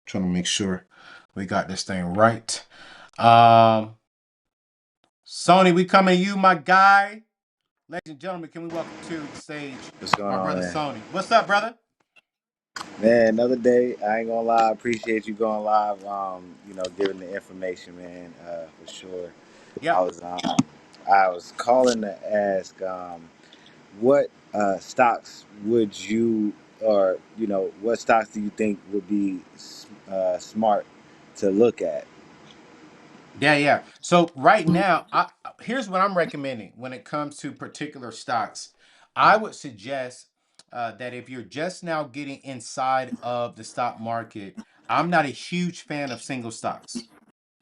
Trying to make sure we got this thing right. Sony, we coming to you, my guy. Ladies and gentlemen, can we welcome to the stage What's going our on, brother man? Sony? What's up, brother? Man, another day. I ain't gonna lie. I appreciate you going live. Giving the information, man. For sure. I Yep. was I was calling to ask, what stocks would you, or what stocks do you think would be smart to look at? Yeah, yeah. So right now, here's what I'm recommending when it comes to particular stocks. I would suggest that if you're just now getting inside of the stock market, I'm not a huge fan of single stocks.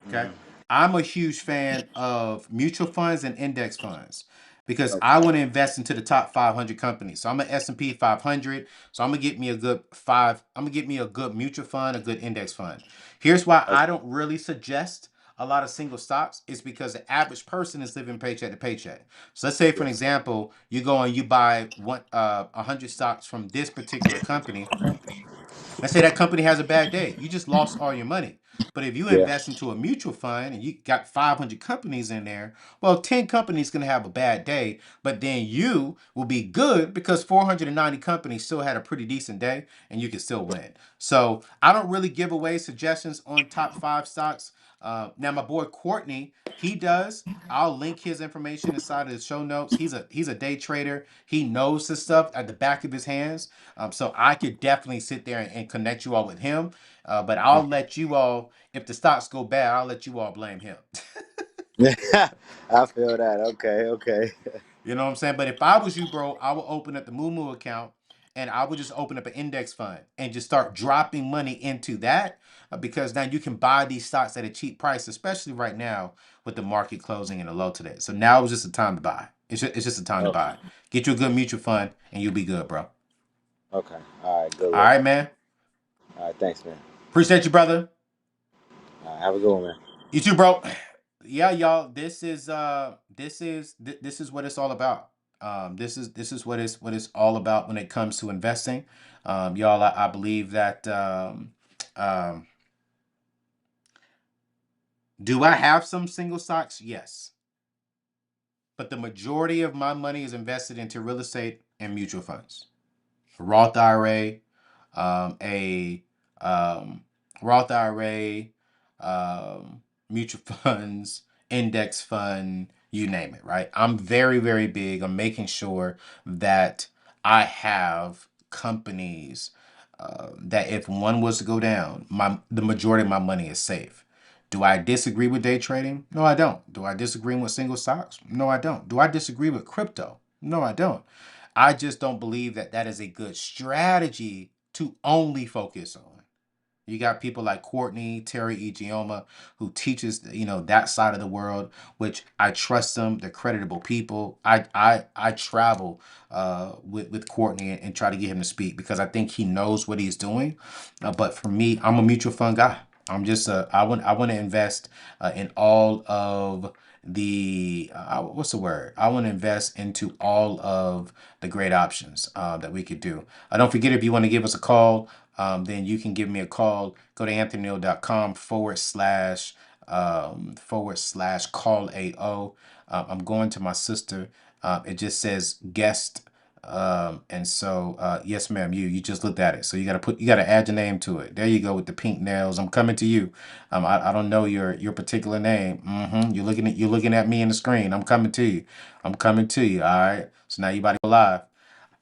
Okay. Hmm. I'm a huge fan of mutual funds and index funds because I Okay. want to invest into the top 500 companies. So I'm an S&P 500. So I'm going to get me a good five. I'm going to get me a good mutual fund, a good index fund. Here's why I Okay. don't really suggest a lot of single stocks is because the average person is living paycheck to paycheck. So let's say, for an Yes. example, you go and you buy 100 stocks from this particular company. Let's say that company has a bad day. You just lost all your money. But if you Yeah. invest into a mutual fund and you got 500 companies in there, well, 10 companies going to have a bad day, but then you will be good because 490 companies still had a pretty decent day and you can still win. So I don't really give away suggestions on top five stocks. Now, my boy Courtney, he does. I'll link his information inside of the show notes. He's a day trader. He knows this stuff at the back of his hands. So I could definitely sit there and connect you all with him. But I'll let you all, if the stocks go bad, I'll let you all blame him. I feel that. Okay. Okay. You know what I'm saying? But if I was you, bro, I would open up the Moo account and I would just open up an index fund and just start dropping money into that because now you can buy these stocks at a cheap price, especially right now with the market closing in a low today. So now is just the time to buy. It's just a time to Okay. buy. Get you a good mutual fund and you'll be good, bro. Okay. All right. Good All look. right, man. All right. Thanks, man. Appreciate you, brother. All right, have a good one, man. You too, bro. Yeah, y'all. This is what it's all about. This is what it's all about when it comes to investing. Y'all, I believe that um, do I have some single stocks? Yes. But the majority of my money is invested into real estate and mutual funds. Roth IRA, a Roth IRA, mutual funds, index fund, you name it, right? I'm very, very big on making sure that I have companies that if one was to go down, the majority of my money is safe. Do I disagree with day trading? No, I don't. Do I disagree with single stocks? No, I don't. Do I disagree with crypto? No, I don't. I just don't believe that that is a good strategy to only focus on. You got people like Courtney, Terry Igioma, who teaches, that side of the world, which I trust them. They're creditable people. I travel with Courtney and try to get him to speak because I think he knows what he's doing. But for me, I'm a mutual fund guy. I want to invest in all of the what's the word? I want to invest into all of the great options that we could do. Don't forget if you want to give us a call, then you can give me a call. Go to anthonyneal.com // call AO. I'm going to my sister. It just says guest. And so yes, ma'am, you just looked at it. So you gotta add your name to it. There you go with the pink nails. I'm coming to you. I don't know your particular name. You're looking at me in the screen. I'm coming to you. I'm coming to you. All right. So now you about to go live.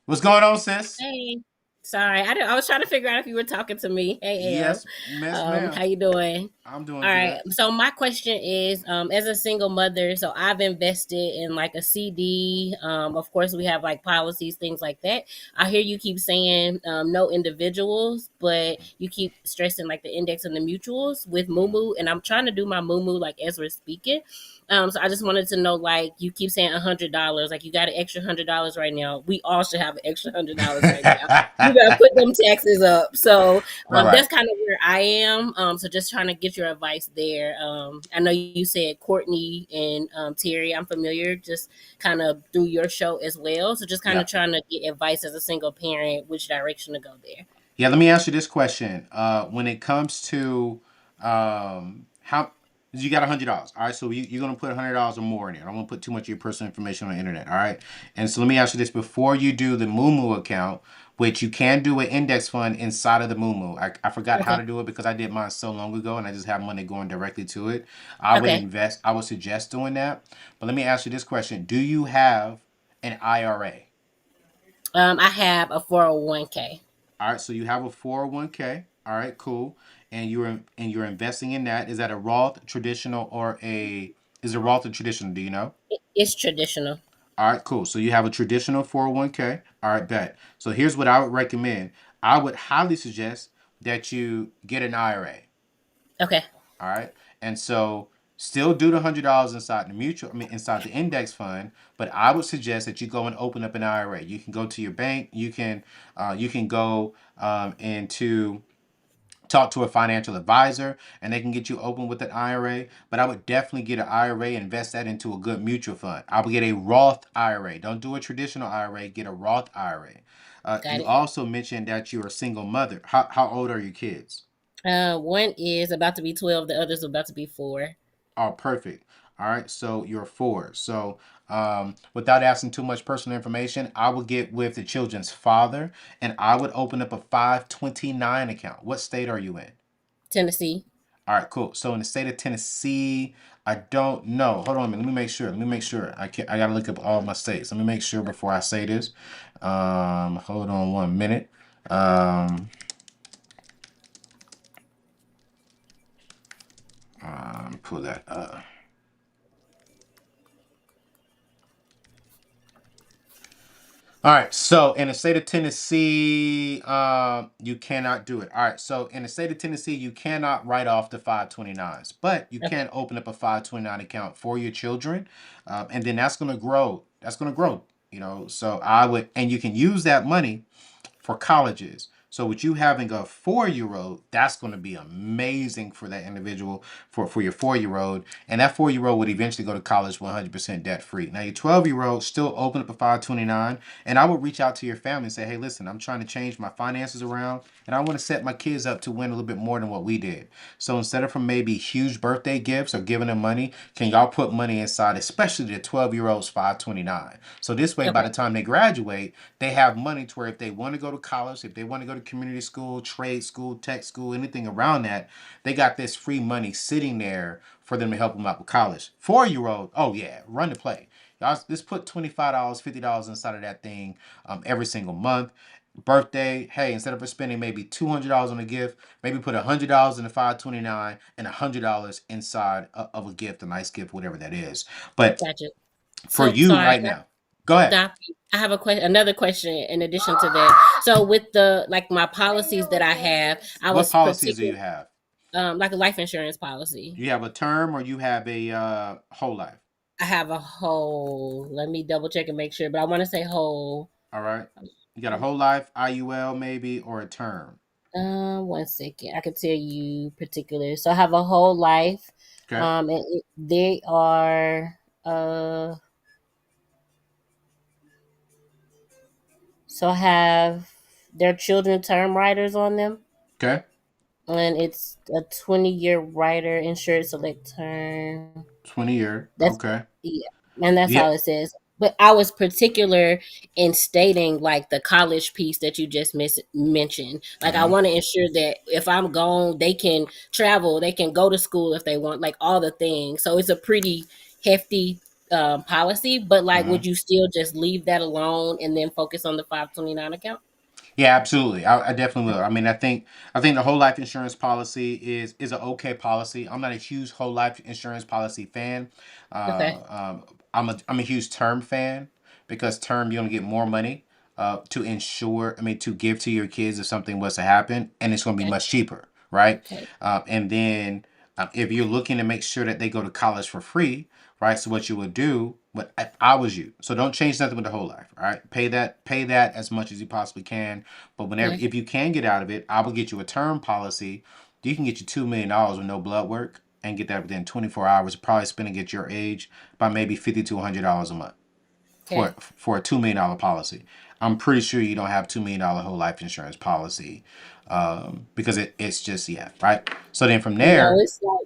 What's going on, sis? Hey, sorry, I was trying to figure out if you were talking to me. Hey, Am, Yes, miss ma'am. how you doing? I'm doing All right. good. So my question is, as a single mother, so I've invested in like a CD. Of course, we have like policies, things like that. I hear you keep saying no individuals, but you keep stressing like the index and the mutuals with Mumu, and I'm trying to do my Mumu like as we're speaking. So I just wanted to know, like, you keep saying $100, like you got an extra $100 right now. We all should have an extra $100 right now. You gotta put them taxes up. So Right, that's right. kind of where I am. So just trying to get your advice there. I know you said Courtney and Terry. I'm familiar, just kind of through your show as well. So just kind Yeah. of trying to get advice as a single parent, which direction to go there. Yeah, let me ask you this question. When it comes to how You got $100. All right, so you're gonna put $100 or more in it. I don't want to put too much of your personal information on the internet. All right, and so let me ask you this: before you do the Moo account, which you can do an index fund inside of the Moo. I forgot how Okay. to do it because I did mine so long ago, and I just have money going directly to it. I would Okay. invest. I would suggest doing that. But let me ask you this question: do you have an IRA? I have a 401k. All right, so you have a 401k. All right, cool. And you're investing in that. Is that a Roth traditional or a is it Roth or traditional? Do you know? It's traditional. All right, cool. So you have a traditional 401k. All right, bet. So here's what I would recommend. I would highly suggest that you get an IRA. Okay. All right. And so still do the $100 inside the mutual, I mean, inside the index fund, but I would suggest that you go and open up an IRA. You can go to your bank. You can go into talk to a financial advisor and they can get you open with an IRA. But I would definitely get an IRA and invest that into a good mutual fund. I would get a Roth IRA. Don't do a traditional IRA, get a Roth IRA. Got You it. also mentioned that you're a single mother. How old are your kids? One is about to be 12. The other's about to be 4. Oh, perfect. All right, so you're four. So, without asking too much personal information, I would get with the children's father and I would open up a 529 account. What state are you in? Tennessee. All right, cool. So in the state of Tennessee, I don't know. Hold on a minute. Let me make sure. Let me make sure. I gotta look up all my states. Let me make sure before I say this. Hold on 1 minute. Um, pull that up. All right, so in the state of Tennessee, you cannot do it. All right, so in the state of Tennessee, you cannot write off the 529s, but you Okay. can open up a 529 account for your children, and then that's going to grow. That's going to grow. So I would, and you can use that money for colleges. So with you having a 4-year old, that's going to be amazing for that individual, for your 4-year old. And that 4-year old would eventually go to college 100% debt free. Now your 12-year old still open up a 529, and I would reach out to your family and say, hey, listen, I'm trying to change my finances around, and I want to set my kids up to win a little bit more than what we did. So instead of from maybe huge birthday gifts or giving them money, can y'all put money inside, especially the 12-year old's 529? So this way, by Okay. the time they graduate, they have money to where if they want to go to college, if they want to go to community school, trade school, tech school, anything around that, they got this free money sitting there for them to help them out with college. 4-year old, oh yeah, run the play. Y'all just put $25, $50 inside of that thing every single month. Birthday, hey, instead of spending maybe $200 on a gift, maybe put $100 in the 529 and $100 inside of a gift, a nice gift, whatever that is. But Gotcha. for So you sorry. right now, go ahead. Stop. I have a question. Another question in addition to that. So with the like my policies that I have, I What was policies do particular you have? like a life insurance policy. Do you have a term or you have a whole life? I have a whole. Let me double check and make sure, but I want to say whole. All right. You got a whole life, IUL maybe, or a term. 1 second. I could tell you particular. So I have a whole life. Okay. They are uh. So I have their children term riders on them, Okay. and it's a 20-year rider insured select term. 20-year. That's Okay. yeah, and that's Yeah. all it says. But I was particular in stating like the college piece that you just mentioned. Like I Uh-huh. want to ensure that if I'm gone, they can travel, they can go to school if they want, like all the things. So it's a pretty hefty policy. But like, Uh-huh. would you still just leave that alone and then focus on the 529 account? Yeah, absolutely. I definitely will. I mean, I think the whole life insurance policy is an okay policy. I'm not a huge whole life insurance policy fan. Okay. I'm a huge term fan because term you're gonna get more money to insure. I mean, to give to your kids if something was to happen, and it's gonna be Okay. much cheaper, right? Okay. And then if you're looking to make sure that they go to college for free, right? So what you would do, but if I was you, so don't change nothing with the whole life, all right? Pay that as much as you possibly can. But whenever, Okay. if you can get out of it, I will get you a term policy. You can get you $2 million with no blood work and get that within 24 hours. Probably spending at your age by maybe $50 to $100 a month Okay. for a $2 million policy. I'm pretty sure you don't have $2 million whole life insurance policy because it's just yeah right. So then from No, there,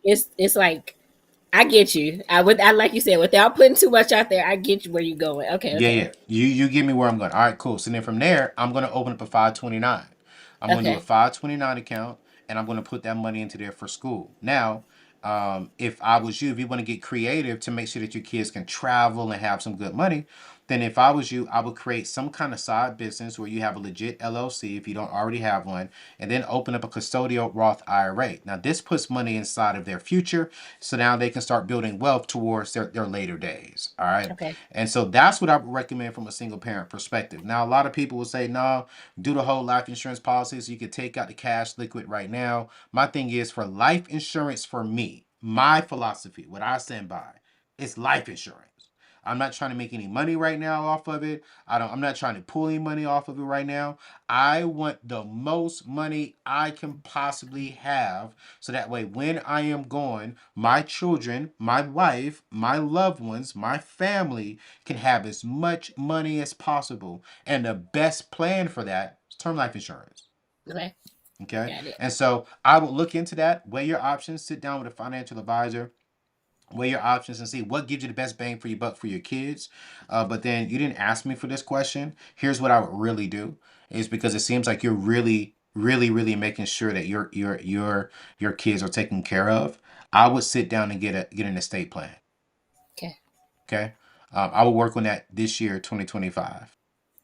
it's like I get you. I like you said, without putting too much out there, I get you where you going. Okay, Yeah, okay. yeah. You give me where I'm going. All right, cool. So then from there, I'm gonna open up a 529. I'm gonna do a Okay. 529 account, and I'm gonna put that money into there for school. Now, if I was you, if you want to get creative to make sure that your kids can travel and have some good money, then if I was you, I would create some kind of side business where you have a legit LLC if you don't already have one, and then open up a custodial Roth IRA. Now, this puts money inside of their future, so now they can start building wealth towards their later days. All right. Okay. And so that's what I would recommend from a single parent perspective. Now, a lot of people will say, no, do the whole life insurance policy so you can take out the cash liquid right now. My thing is for life insurance for me, my philosophy, what I stand by, is life insurance. I'm not trying to make any money right now off of it. I'm not trying to pull any money off of it right now. I want the most money I can possibly have so that way when I am gone, my children, my wife, my loved ones, my family can have as much money as possible. And the best plan for that is term life insurance. Okay. Okay. Got it. And so I would look into that, weigh your options, sit down with a financial advisor, weigh your options and see what gives you the best bang for your buck for your kids. But then you didn't ask me for this question. Here's what I would really do is because it seems like you're really making sure that your kids are taken care of. I would sit down and get an estate plan. Okay. Okay. I will work on that this year, 2025.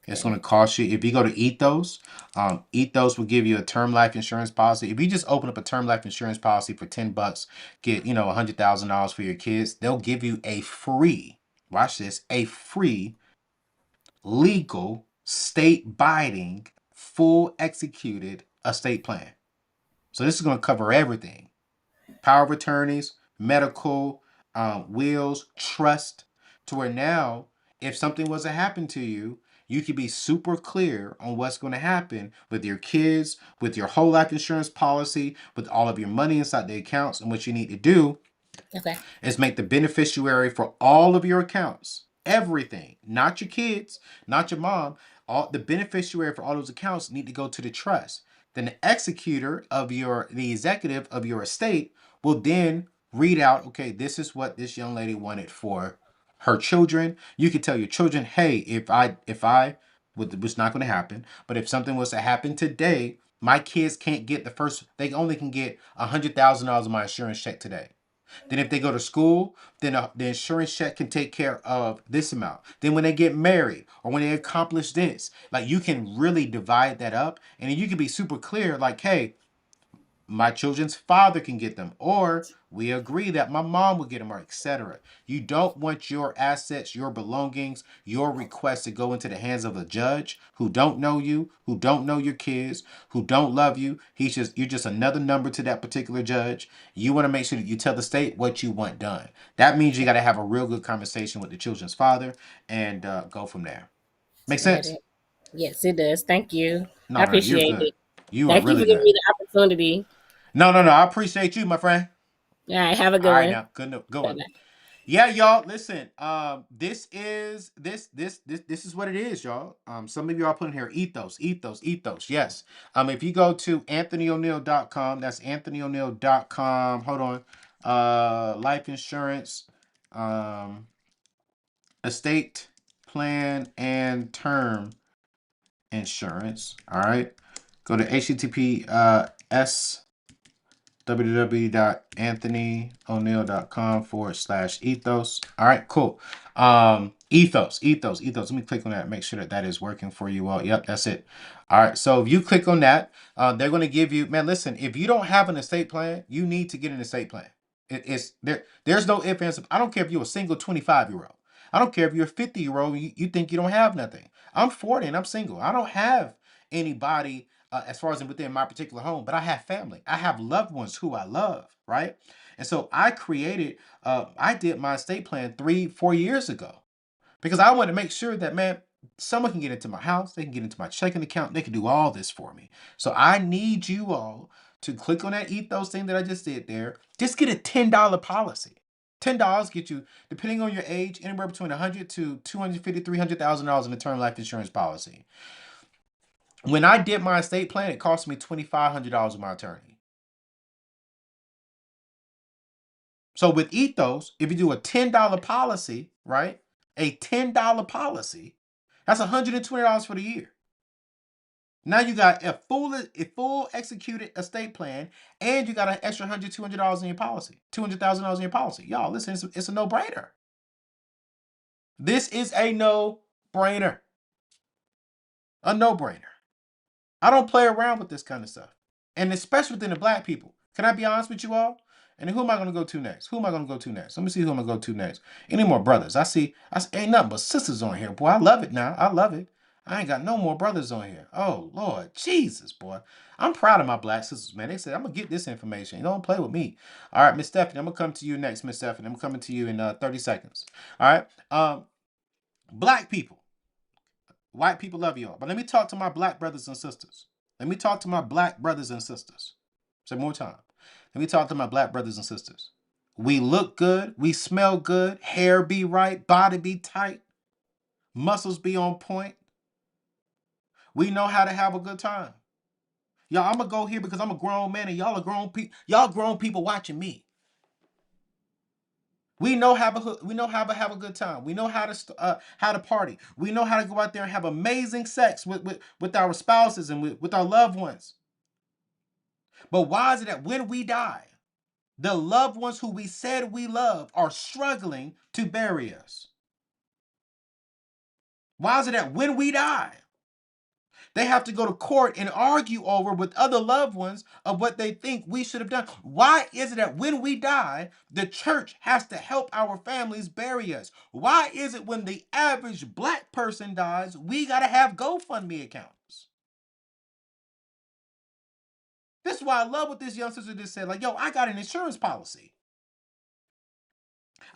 It's going Okay. to cost you, if you go to Ethos will give you a term life insurance policy. If you just open up a term life insurance policy for $10, get, $100,000 for your kids, they'll give you a free, watch this, a free, legal, state binding, full executed estate plan. So this is going to cover everything: power of attorneys, medical, wills, trust, to where now, if something was to happen to you, you could be super clear on what's going to happen with your kids, with your whole life insurance policy, with all of your money inside the accounts. And what you need to do Okay. is make the beneficiary for all of your accounts, everything, not your kids, not your mom. All the beneficiary for all those accounts need to go to the trust. Then the executor of the executive of your estate will then read out, okay, this is what this young lady wanted for her children. You can tell your children, hey, if I which not going to happen, but if something was to happen today, my kids can't get they only can get $100,000 of my insurance check today. Then if they go to school, then the insurance check can take care of this amount. Then when they get married or when they accomplish this, like you can really divide that up and you can be super clear like, hey, my children's father can get them, or we agree that my mom will get them, or etc. You don't want your assets, your belongings, your requests to go into the hands of a judge who don't know you, who don't know your kids, who don't love you. You're just another number to that particular judge. You want to make sure that you tell the state what you want done. That means you got to have a real good conversation with the children's father and go from there. Make Got sense? it. Yes, it does. Thank you. I No, no, you're appreciate good. it. You are Thank you really for giving good. me the opportunity. No, no, no. I appreciate you, my friend. All right. Have a All good right, one. now, good Bye one. bye. Yeah, y'all. Listen, this is what it is, y'all. Some of y'all putting here ethos. Yes. If you go to anthonyoneal.com, that's anthonyoneal.com. Hold on. Life insurance, um, estate plan, and term insurance. All right. Go to https www.anthonyoneal.com/ethos. All right, cool. Ethos. Let me click on that. Make sure that that is working for you all. Yep, that's it. All right. So if you click on that, they're going to give you, man, listen, if you don't have an estate plan, you need to get an estate plan. It's there. There's no ifs, ands. I don't care if you're a single 25-year-old. I don't care if you're a 50-year-old. You think you don't have nothing. I'm 40 and I'm single. I don't have anybody as far as within my particular home, but I have family. I have loved ones who I love, right? And so I did my estate plan 3, 4 years ago because I wanted to make sure that, man, someone can get into my house, they can get into my checking account, they can do all this for me. So I need you all to click on that ethos thing that I just did there. Just get a $10 policy. $10 get you, depending on your age, anywhere between 100 to 250, $300,000 in a term life insurance policy. When I did my estate plan, it cost me $2,500 with my attorney. So with ethos, if you do a $10 policy, right? A $10 policy, that's $120 for the year. Now you got a full executed estate plan, and you got an extra $200 in your policy, $200,000 in your policy. Y'all, listen, it's a no-brainer. This is a no-brainer. A no-brainer. I don't play around with this kind of stuff. And especially within the black people. Can I be honest with you all? And who am I going to go to next? Who am I going to go to next? Let me see who I'm going to go to next. Any more brothers? I see ain't nothing but sisters on here. Boy, I love it now. I love it. I ain't got no more brothers on here. Oh, Lord. Jesus, boy. I'm proud of my black sisters, man. They said, I'm going to get this information. You don't play with me. All right, Miss Stephanie, I'm going to come to you next, Miss Stephanie. I'm coming to you in 30 seconds. All right. Black people. White people love y'all. But let me talk to my black brothers and sisters. Let me talk to my black brothers and sisters. Say more time. Let me talk to my black brothers and sisters. We look good. We smell good. Hair be right. Body be tight. Muscles be on point. We know how to have a good time. Y'all, I'm going to go here because I'm a grown man and y'all are grown people. Y'all grown people watching me. We know how to have a good time. We know how to party. We know how to go out there and have amazing sex with our spouses and with our loved ones. But why is it that when we die, the loved ones who we said we love are struggling to bury us? Why is it that when we die, they have to go to court and argue over with other loved ones of what they think we should have done? Why is it that when we die, the church has to help our families bury us? Why is it when the average black person dies, we got to have GoFundMe accounts? This is why I love what this young sister just said. Like, yo, I got an insurance policy.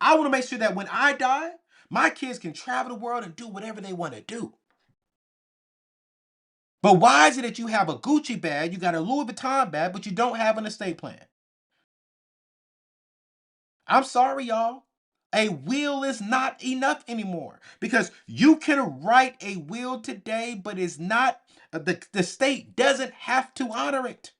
I want to make sure that when I die, my kids can travel the world and do whatever they want to do. But why is it that you have a Gucci bag, you got a Louis Vuitton bag, but you don't have an estate plan? I'm sorry, y'all. A will is not enough anymore because you can write a will today, but it's not, the state doesn't have to honor it.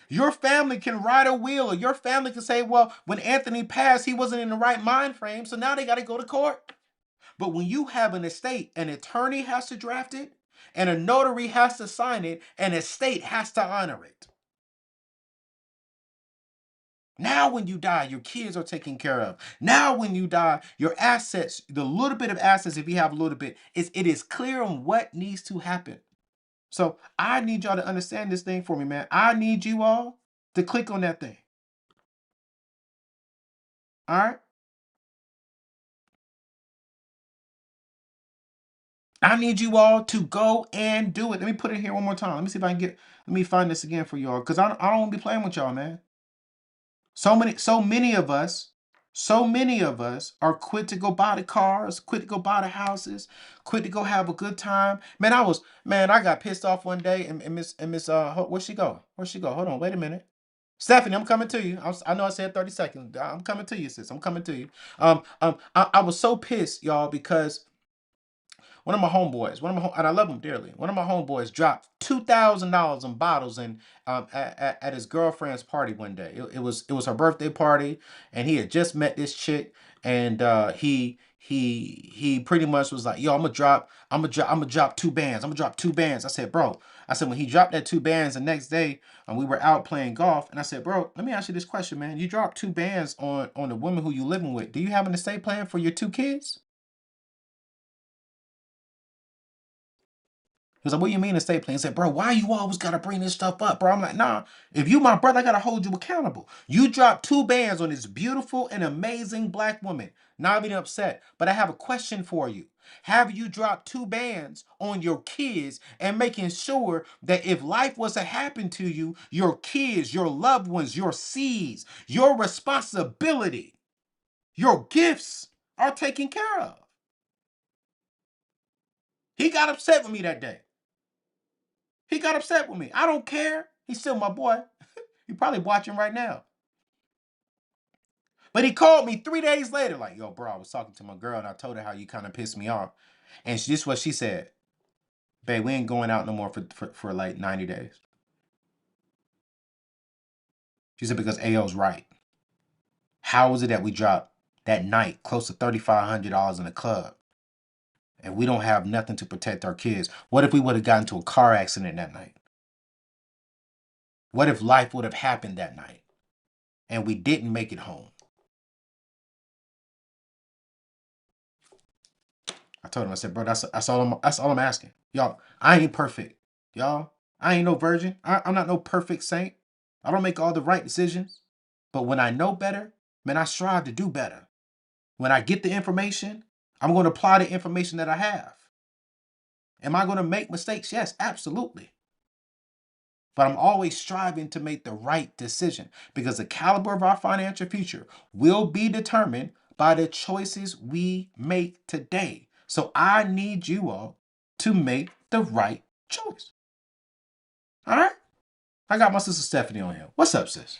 Your family can write a will, or your family can say, well, when Anthony passed, he wasn't in the right mind frame, so now they got to go to court. But when you have an estate, an attorney has to draft it, and a notary has to sign it, and a state has to honor it. Now, when you die, your kids are taken care of. Now, when you die, your assets, the little bit of assets, if you have a little bit, it is clear on what needs to happen. So I need y'all to understand this thing for me, man. I need you all to click on that thing. All right? I need you all to go and do it. Let me put it here one more time. Let me see if I can let me find this again for y'all. Because I don't want to be playing with y'all, man. So many of us are quit to go buy the cars, quit to go buy the houses, quit to go have a good time. Man, I got pissed off one day and Miss where'd she go? Where'd she go? Hold on, wait a minute. Stephanie, I'm coming to you. I know I said 30 seconds. I'm coming to you, sis. I'm coming to you. I was so pissed, y'all, because one of my homeboys, and I love him dearly. One of my homeboys dropped $2,000 on bottles and at his girlfriend's party one day. It was her birthday party, and he had just met this chick, and he pretty much was like, "Yo, I'm gonna drop 2 bands. I'm gonna drop 2 bands." I said, "Bro," I said when he dropped that 2 bands the next day, and we were out playing golf, and I said, "Bro, let me ask you this question, man. You dropped 2 bands on the woman who you living with. Do you have an estate plan for your 2 kids?" He was like, "What do you mean estate plan?" He said, "Bro, why you always gotta bring this stuff up, bro?" I'm like, "Nah, if you my brother, I gotta hold you accountable. You dropped 2 bands on this beautiful and amazing black woman. Not even upset, but I have a question for you. Have you dropped 2 bands on your kids and making sure that if life was to happen to you, your kids, your loved ones, your seeds, your responsibility, your gifts are taken care of?" He got upset with me that day. He got upset with me. I don't care. He's still my boy. He's probably watching right now. But he called me 3 days later, like, "Yo, bro, I was talking to my girl and I told her how you kind of pissed me off." And this is what she said: "Babe, we ain't going out no more for like 90 days. She said, because AO's right. How is it that we dropped that night close to $3,500 in the club and we don't have nothing to protect our kids? What if we would have gotten into a car accident that night? What if life would have happened that night and we didn't make it home? I told him, I said, bro, that's all I'm asking. Y'all, I ain't perfect. Y'all, I ain't no virgin. I'm not no perfect saint. I don't make all the right decisions. But when I know better, man, I strive to do better. When I get the information, I'm going to apply the information that I have. Am I going to make mistakes? Yes, absolutely. But I'm always striving to make the right decision because the caliber of our financial future will be determined by the choices we make today. So I need you all to make the right choice. All right? I got my sister Stephanie on here. What's up, sis?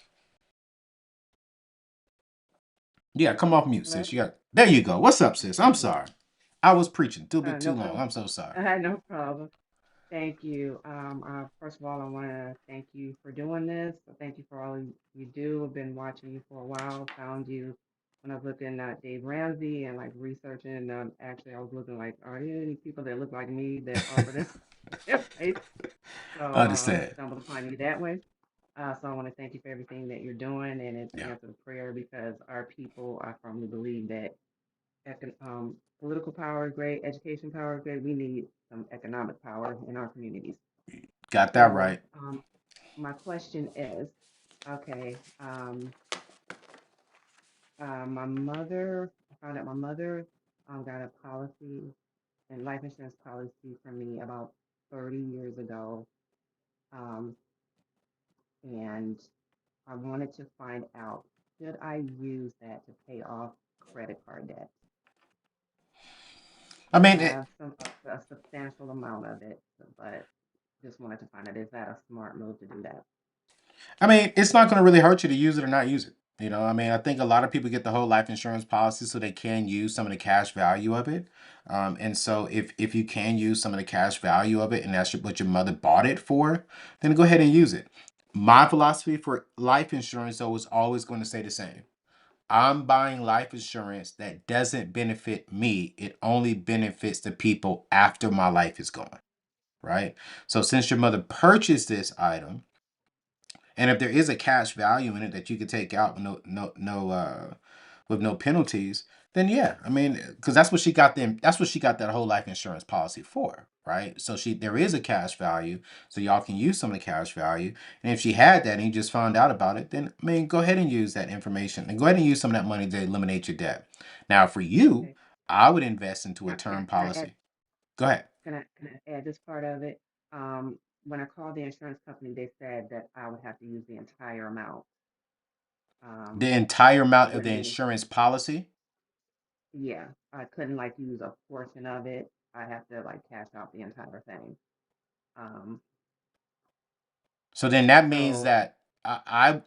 Yeah, come off mute, Hello? sis. There you go. What's up, sis? I'm Okay. sorry. I was preaching a little bit too No long. problem. I'm so sorry. No problem. Thank you. First of all, I want to thank you for doing this. So thank you for all you do. I've been watching you for a while. Found you when I was looking at Dave Ramsey and like researching. Actually, I was looking like, are there any people that look like me that offer this advice? So I understand. stumbled upon you that way. So I want to thank you for everything that you're doing, and it's Yeah. answered prayer because our people, I firmly believe that political power is great, education power is great. We need some economic power in our communities. Got that So, right. my question is, okay, my mother, I found out my mother got a policy and life insurance policy from me about 30 years ago, um, and I wanted to find out, should I use that to pay off credit card debt? I I mean, have a substantial amount of it, but just wanted to find out, is that a smart move to do that? it's not going to really hurt you to use it or not use it. I think a lot of people get the whole life insurance policy so they can use some of the cash value of it. And so if you can use some of the cash value of it and that's what your mother bought it for, then go ahead and use it. My philosophy for life insurance, though, is always going to stay the same. I'm buying life insurance that doesn't benefit me. It only benefits the people after my life is gone, right? So since your mother purchased this item, and if there is a cash value in it that you could take out with no penalties, then yeah, because that's what she got that whole life insurance policy for, right? So there is a cash value, so y'all can use some of the cash value. And if she had that and you just found out about it, then go ahead and use that information and go ahead and use some of that money to eliminate your debt. Now, for you, Okay. I would invest into a Now, term can I add policy. Go ahead. can I add this part of it? When I called the insurance company, they said that I would have to use the entire amount. The Um, entire it amount of the wouldn't be, insurance policy. yeah, I couldn't like use a portion of it. I have to like cash out the entire thing. Um, So then that means so that I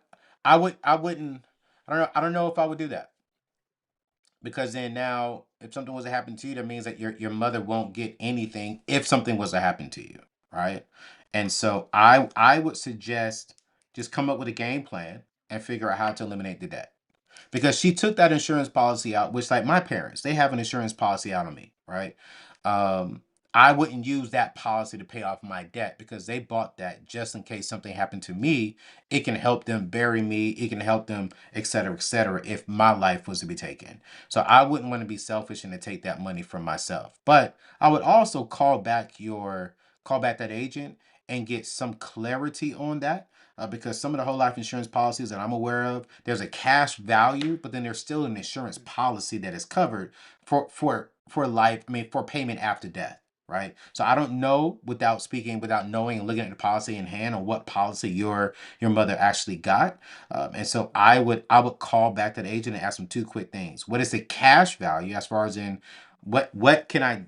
wouldn't I don't know if I would do that because then now if something was to happen to you, that means that your mother won't get anything if something was to happen to you, right? And so I would suggest just come up with a game plan and figure out how to eliminate the debt because she took that insurance policy out, which like my parents, they have an insurance policy out on me, right? Um, I wouldn't use that policy to pay off my debt because they bought that just in case something happened to me. It can help them bury me. It can help them, et cetera, if my life was to be taken. So I wouldn't want to be selfish and to take that money from myself. But I would also call back that agent and get some clarity on that because some of the whole life insurance policies that I'm aware of, there's a cash value, but then there's still an insurance policy that is covered for life. For payment after death, right? So I don't know without knowing and looking at the policy in hand on what policy your mother actually got. And so I would call back to the agent and ask them two quick things: what is the cash value as far as in what can I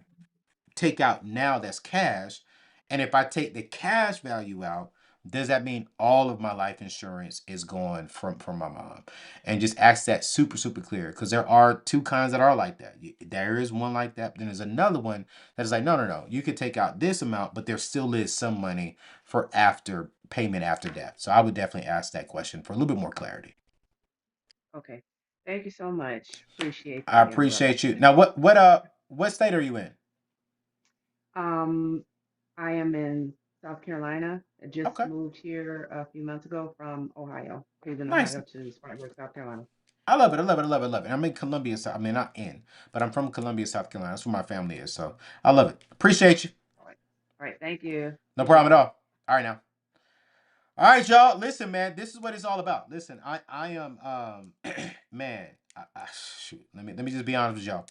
take out now that's cash? And if I take the cash value out, Does that mean all of my life insurance is going from my mom? And just ask that super, super clear, because there are two kinds that are like that. There is one like that, but then there's another one that is like, no, no, no. You could take out this amount, but there still is some money for after payment after death. So I would definitely ask that question for a little bit more clarity. Okay. Thank you so much. Appreciate I the answer. appreciate you. Now, what state are you in? Um, I am in South Carolina. I just Okay, moved here a few months ago from Ohio, Cleveland, nice. Ohio to Spartanburg, South Carolina. I love it. I love it. I love it. I love it. I'm in Columbia. I mean, not in, but I'm from Columbia, South Carolina. That's where my family is. So I love it. Appreciate you. All right. All right. Thank you. No Appreciate problem at you. all. All right now. All right, y'all. Listen, man. This is what it's all about. Listen, I am man. Shoot. Let me just be honest with y'all.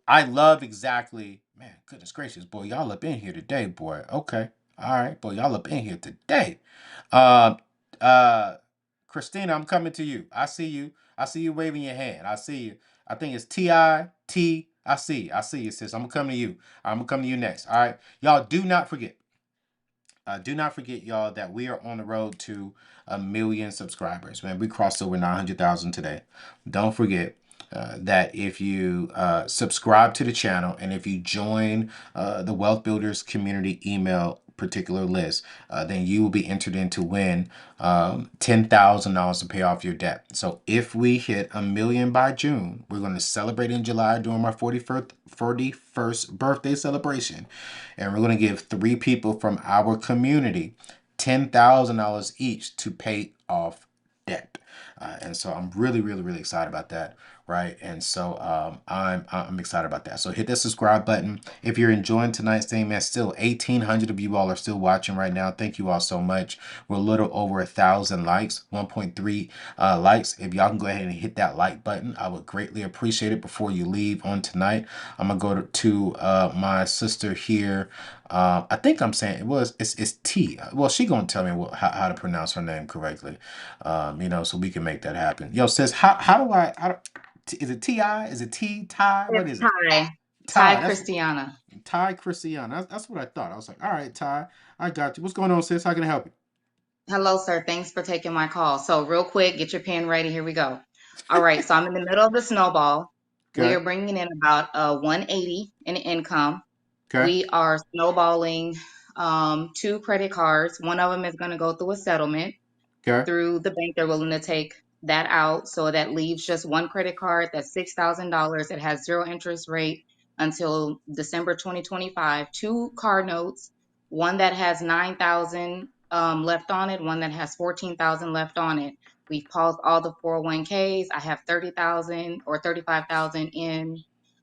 I love exactly, man. Goodness gracious, boy, y'all up in here today, boy. Okay, all right, boy, y'all up in here today. Uh, uh, Christina, I'm coming to you. I see you. I see you waving your hand. I see you. I think it's TIT. I see. I see you, sis. I'm gonna come to you. I'm gonna come to you next. All right, y'all. Do not forget, y'all, that we are on the road to 1 million subscribers. Man, we crossed over 900,000 today. Don't forget that if you subscribe to the channel and if you join the Wealth Builders community email particular list, then you will be entered in to win $10,000 to pay off your debt. So if we hit 1 million by June, we're going to celebrate in July during my 41st birthday celebration. And we're going to give 3 people from our community $10,000 each to pay off debt. And so I'm really, really, really excited about that, right? And so I'm excited about that. So hit that subscribe button if you're enjoying tonight's thing, man. Still 1,800 of you all are still watching right now. Thank you all so much. We're a little over 1,000 likes, 1.3 likes. If y'all can go ahead and hit that like button, I would greatly appreciate it. Before you leave on tonight, I'm gonna go to my sister here. I think I'm saying it's T. Well, she gonna tell me how to pronounce her name correctly. So we can make that happen. Yo, sis, is it Ti? Is it T? Ty? What It's is it? Ty. Ty Ty. That's Christiana. Ty Christiana. That's what I thought. I was like, all right, Ty, I got you. What's going on, sis? How can I help you? Hello, sir. Thanks for taking my call. So, real quick, get your pen ready. Here we go. All right. So, I'm in the middle of the snowball. We Okay. are bringing in about 180 in income. Okay. We are snowballing 2 credit cards. One of them is going to go through a settlement Okay. through the bank. They're willing to take that out. So that leaves just one credit card that's $6,000. It has zero interest rate until December 2025. 2 car notes, one that has 9,000 left on it, one that has 14,000 left on it. We've paused all the 401ks. I have 30,000 or 35,000 in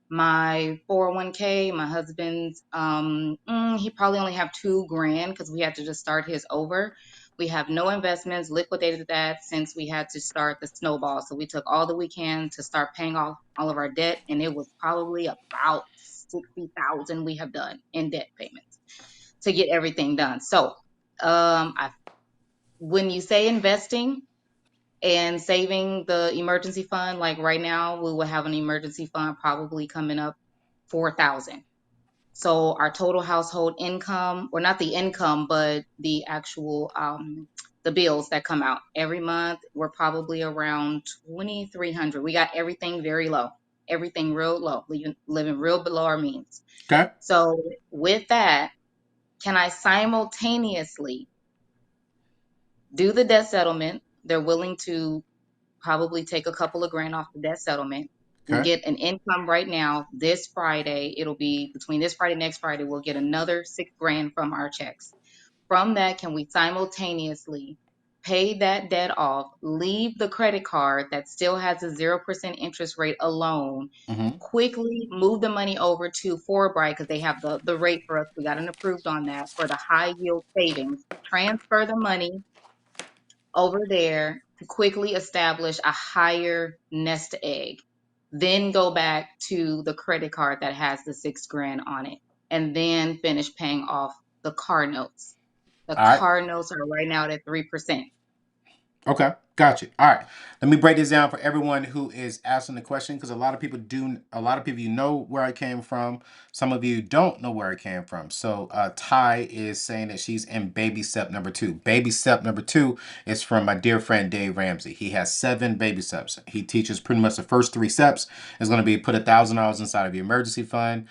my 401k. My husband's he probably only have 2 grand because we had to just start his over. We have no investments, liquidated that since we had to start the snowball. So we took all that we can to start paying off all of our debt, and it was probably about 60,000 we have done in debt payments to get everything done. So, when you say investing and saving the emergency fund, like right now, we will have an emergency fund probably coming up 4,000. So our total household income, or not the income, but the actual the bills that come out every month, we're probably around 2,300. We got everything very low, everything real low, living real below our means. Okay. So with that, can I simultaneously do the debt settlement? They're willing to probably take a couple of grand off the debt settlement. We Okay. get an income right now this Friday. It'll be between this Friday, next Friday, we'll get another 6 grand from our checks. From that, can we simultaneously pay that debt off, leave the credit card that still has a 0% interest rate alone, Mm-hmm. quickly move the money over to Forbright because they have the rate for us. We got an approved on that for the high yield savings. Transfer the money over there to quickly establish a higher nest egg. Then go back to the credit card that has the 6 grand on it, and then finish paying off the car notes. The All right. car notes are right now at 3%. Okay. Gotcha. All right. Let me break this down for everyone who is asking the question, because a lot of people do. A lot of people, you know where I came from. Some of you don't know where I came from. So Ty is saying that she's in baby step number 2. Baby step number 2 is from my dear friend Dave Ramsey. He has 7 baby steps. He teaches pretty much the first 3 steps is going to be put $1,000 inside of your emergency fund,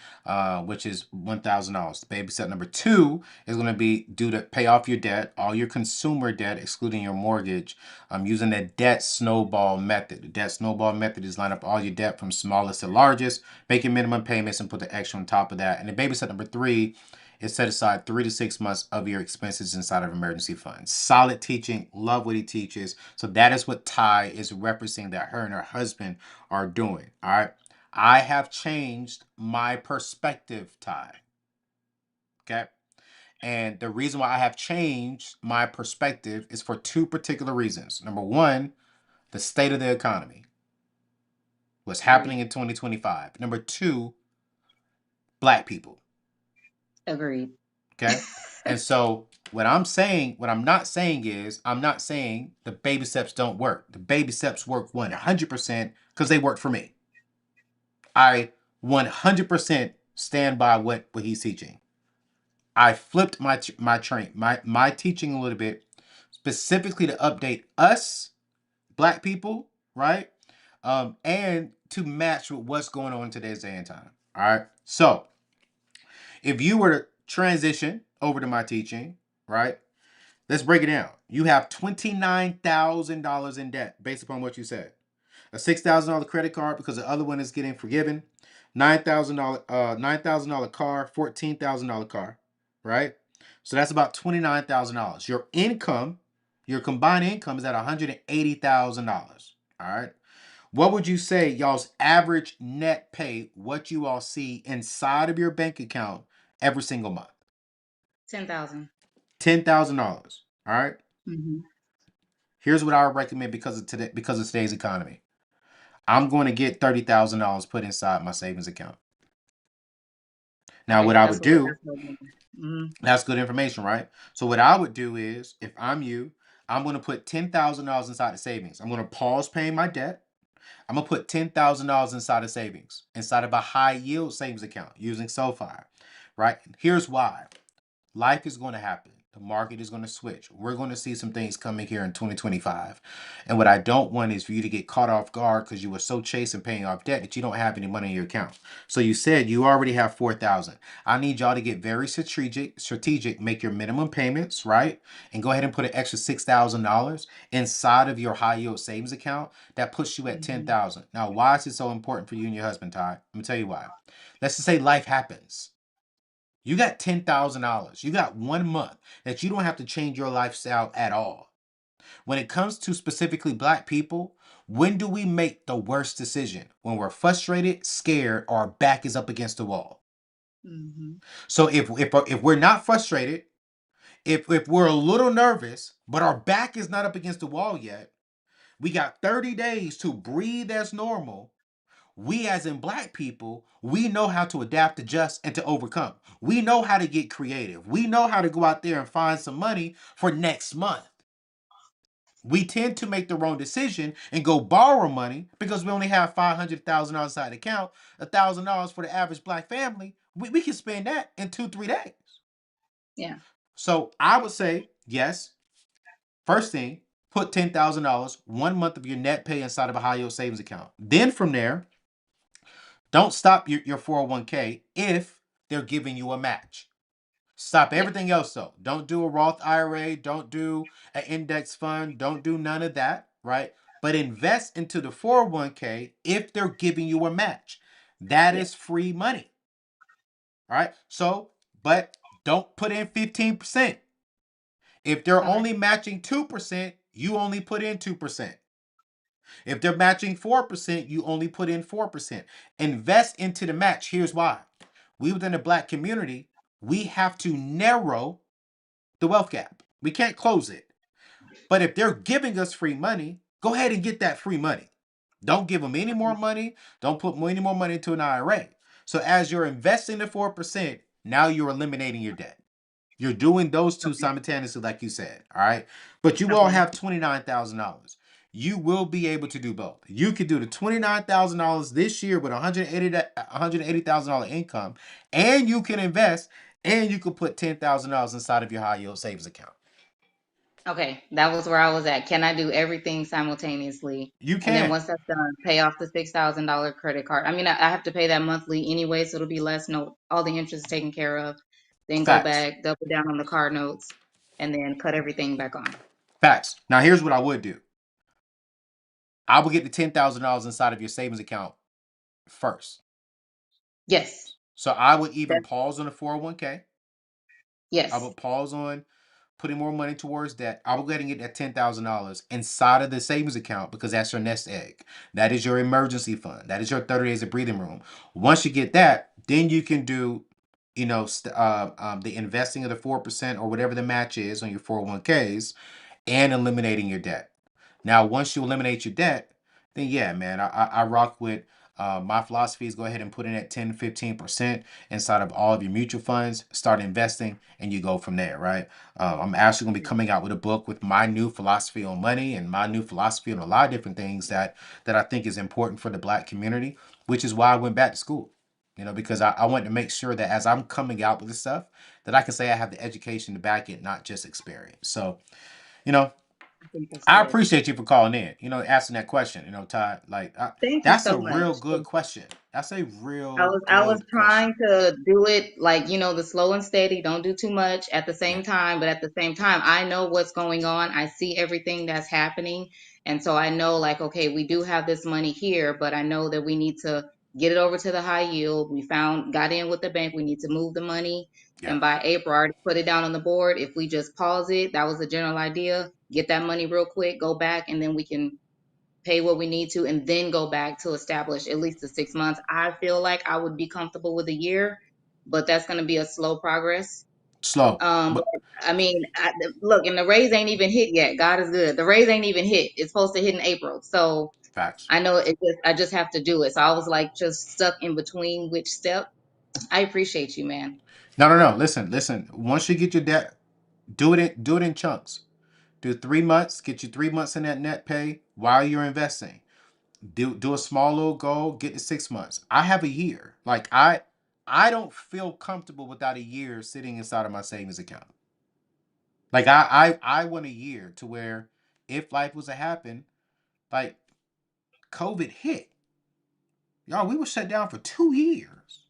which is $1,000. Baby step number 2 is going to be due to pay off your debt, all your consumer debt, excluding your mortgage. I'm using the debt snowball method. The debt snowball method is line up all your debt from smallest to largest, make your minimum payments, and put the extra on top of that. And the baby step number 3 is set aside 3 to 6 months of your expenses inside of emergency funds. Solid teaching, love what he teaches. So that is what Ty is referencing that her and her husband are doing. All right. I have changed my perspective, Ty. Okay. And the reason why I have changed my perspective is for 2 particular reasons. Number 1, the state of the economy, what's Agreed. happening in 2025. Number 2, black people. Agreed. Okay. And so what I'm saying, what I'm not saying is, I'm not saying the baby steps don't work. The baby steps work 100% because they work for me. I 100% stand by what he's teaching. I flipped my teaching a little bit, specifically to update us black people, right? And to match with what's going on in today's day and time. All right. So if you were to transition over to my teaching, right? Let's break it down. You have $29,000 in debt based upon what you said. A $6,000 credit card because the other one is getting forgiven. $9,000 car, $14,000 car, right? So that's about $29,000. Your income, your combined income is at $180,000. All right. What would you say y'all's average net pay, what you all see inside of your bank account every single month? 10,000. $10,000. All right. Mm-hmm. Here's what I would recommend because of today's economy. I'm going to get $30,000 put inside my savings account. Now, what Okay, I would do, that's what mm-hmm. that's good information, right? So what I would do is, if I'm you, I'm going to put $10,000 inside the savings. I'm going to pause paying my debt. I'm going to put $10,000 inside of savings, inside of a high yield savings account using SoFi, right? Here's why. Life is going to happen. The market is going to switch. We're going to see some things coming here in 2025. And what I don't want is for you to get caught off guard because you were so chasing paying off debt that you don't have any money in your account. So you said you already have 4,000. I need y'all to get very strategic, make your minimum payments, right? And go ahead and put an extra $6,000 inside of your high yield savings account. That puts you at Mm-hmm. 10,000. Now, why is it so important for you and your husband, Ty? Let me tell you why. Let's just say life happens. You got $10,000. You got 1 month that you don't have to change your lifestyle at all. When it comes to specifically black people, when do we make the worst decision? When we're frustrated, scared, or our back is up against the wall. Mm-hmm. So if we're not frustrated, if we're a little nervous, but our back is not up against the wall yet, we got 30 days to breathe as normal. We as in black people, we know how to adapt, adjust, and to overcome. We know how to get creative. We know how to go out there and find some money for next month. We tend to make the wrong decision and go borrow money because we only have $500,000 inside the account, $1,000 for the average black family. We can spend that in 2, 3 days. Yeah. So I would say, yes, first thing, put $10,000, 1 month of your net pay inside of a high yield savings account. Then from there, don't stop your 401k if they're giving you a match. Stop Yep. everything else though. Don't do a Roth IRA. Don't do an index fund. Don't do none of that, right? But invest into the 401k if they're giving you a match. That Yep. is free money, all right? So, but don't put in 15%. If they're Okay. only matching 2%, you only put in 2%. If they're matching 4%, you only put in 4%. Invest into the match. Here's why. We within the black community, we have to narrow the wealth gap. We can't close it. But if they're giving us free money, go ahead and get that free money. Don't give them any more money. Don't put any more money into an IRA. So as you're investing the 4%, now you're eliminating your debt. You're doing those two Okay. simultaneously, like you said. All right. But you all Okay. have $29,000. you will be able to do both. You could do the $29,000 this year with $180,000 income, and you can invest, and you could put $10,000 inside of your high yield savings account. Okay, that was where I was at. Can I do everything simultaneously? You And then can. once that's done, pay off the $6,000 credit card. I mean, I have to pay that monthly anyway, so it'll be less. No, all the interest is taken care of. Then go Facts. back, double down on the car notes, and then cut everything back on. Facts. Now here's what I would do. I would get the $10,000 inside of your savings account first. Yes, So I would even that pause on the 401k. I yes. would pause on putting more money towards that. I would go ahead and get that $10,000 inside of the savings account because that's your nest egg. That is your emergency fund. That is your 30 days of breathing room. Once you get that, then you can do, the investing of the 4% or whatever the match is on your 401ks and eliminating your debt. Now, once you eliminate your debt, then yeah, man, I rock with my philosophy is go ahead and put in at 10, 15% inside of all of your mutual funds, start investing, and you go from there, right? I'm actually going to be coming out with a book with my new philosophy on money and my new philosophy on a lot of different things that I think is important for the Black community, which is why I went back to school. Because I want to make sure that as I'm coming out with this stuff, that I can say I have the education to back it, not just experience. So, you know, I think that's I good. appreciate you for calling in, asking that question, Todd. Like, Thank you that's so a much. real good question. That's a I real was I was good question. trying to do it like, the slow and steady, don't do too much at the Yeah. same time, but at the same time, I know what's going on. I see everything that's happening. And so I know like, okay, we do have this money here, but I know that we need to get it over to the high yield. Got in with the bank. We need to move the money. Yeah. And by April, I already put it down on the board. If we just pause it, that was the general idea. Get that money real quick, go back, and then we can pay what we need to, and then go back to establish at least the 6 months. I feel like I would be comfortable with a year, but that's going to be a slow progress. Slow. But But I mean, look, and the raise ain't even hit yet. God is good. The raise ain't even hit. It's supposed to hit in April. So facts. I know I just have to do it. So I was like just stuck in between which step. I appreciate you, man. No, no, no. Listen, listen. Once you get your debt, do it in chunks. Do 3 months, get you 3 months in that net pay while you're investing. Do a small little goal, get to 6 months. I have a year. Like I don't feel comfortable without a year sitting inside of my savings account. Like I want a year to where if life was to happen, like COVID hit. Y'all, we were shut down for 2 years.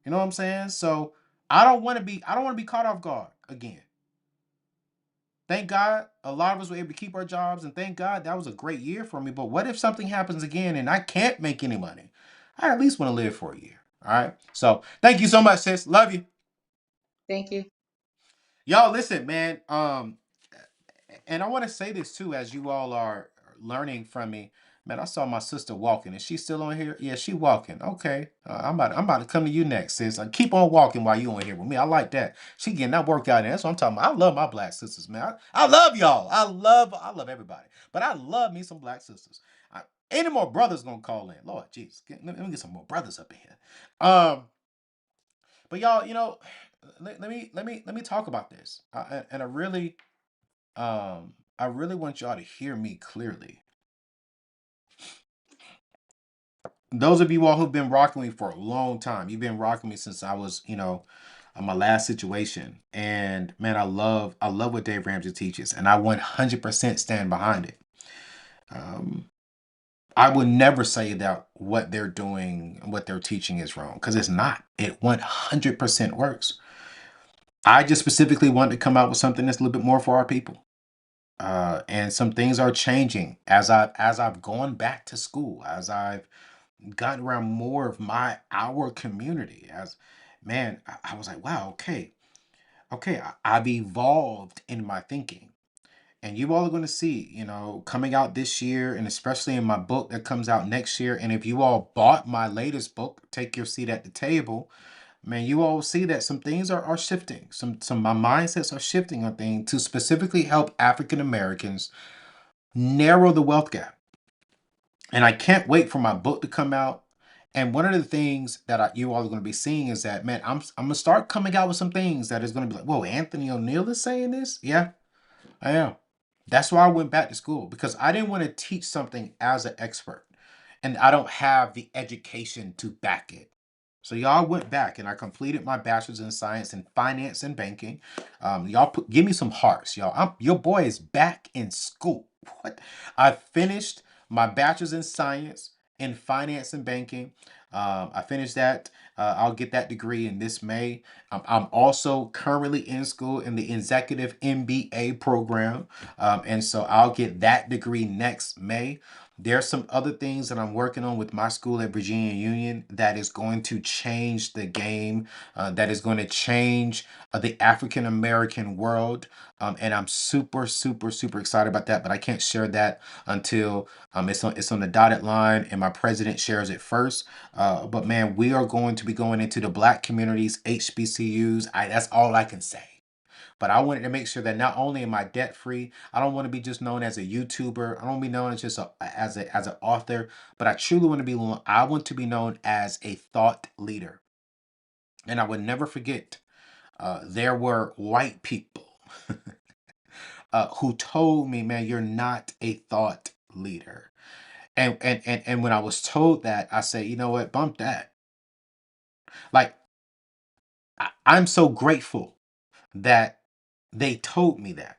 You know what I'm saying? So I don't want to be caught off guard again. Thank God a lot of us were able to keep our jobs, and thank God that was a great year for me. But what if something happens again and I can't make any money? I at least want to live for a year. All right. So thank you so much, sis. Love you. Thank you. Y'all listen, man. And I want to say this too, as you all are learning from me. Man, I saw my sister walking. Is she still on here? Yeah, she walking. Okay, I'm about to come to you next, sis. Keep on walking while you on here with me. I like that. She getting that workout in. That's what I'm talking about. I love my Black sisters, man. I love y'all. I love everybody. But I love me some Black sisters. Any more brothers gonna call in? Lord, jeez, let me get some more brothers up in here. But y'all, let me talk about this. And I really want y'all to hear me clearly. Those of you all who've been rocking me for a long time, you've been rocking me since I was, on my last situation. And man, I love what Dave Ramsey teaches, and I 100% stand behind it. Um, I would never say that what they're doing, what they're teaching is wrong, because it's not. It 100% works. I just specifically wanted to come out with something that's a little bit more for our people. And some things are changing as I've gone back to school, as I've gotten around more of our community. As man, I was like, wow, okay, I've evolved in my thinking, and you all are going to see, coming out this year, and especially in my book that comes out next year. And if you all bought my latest book, Take Your Seat at the Table, man, you all see that some things are shifting. Some my mindsets are shifting on things to specifically help African Americans narrow the wealth gap. And I can't wait for my book to come out. And one of the things that you all are going to be seeing is that, man, I'm gonna start coming out with some things that is going to be like, whoa, Anthony O'Neill is saying this. Yeah, I am. That's why I went back to school, because I didn't want to teach something as an expert and I don't have the education to back it. So y'all went back and I completed my bachelor's in science in finance and banking. Y'all give me some hearts, y'all. Your boy is back in school. What? I finished my bachelor's in science in finance and banking. I finished that. I'll get that degree in this May. I'm also currently in school in the executive MBA program. And so I'll get that degree next May. There's some other things that I'm working on with my school at Virginia Union that is going to change the game, that is going to change the African American world. And I'm super, super, super excited about that. But I can't share that until it's on the dotted line and my president shares it first. But man, we are going to be going into the Black communities, HBCUs. That's all I can say. But I wanted to make sure that not only am I debt free, I don't want to be just known as a YouTuber. I don't want to be known as just as an author, but I truly want to be. I want to be known as a thought leader. And I would never forget. There were white people who told me, "Man, you're not a thought leader." And when I was told that, I said, "You know what? Bump that." Like I'm so grateful that they told me that.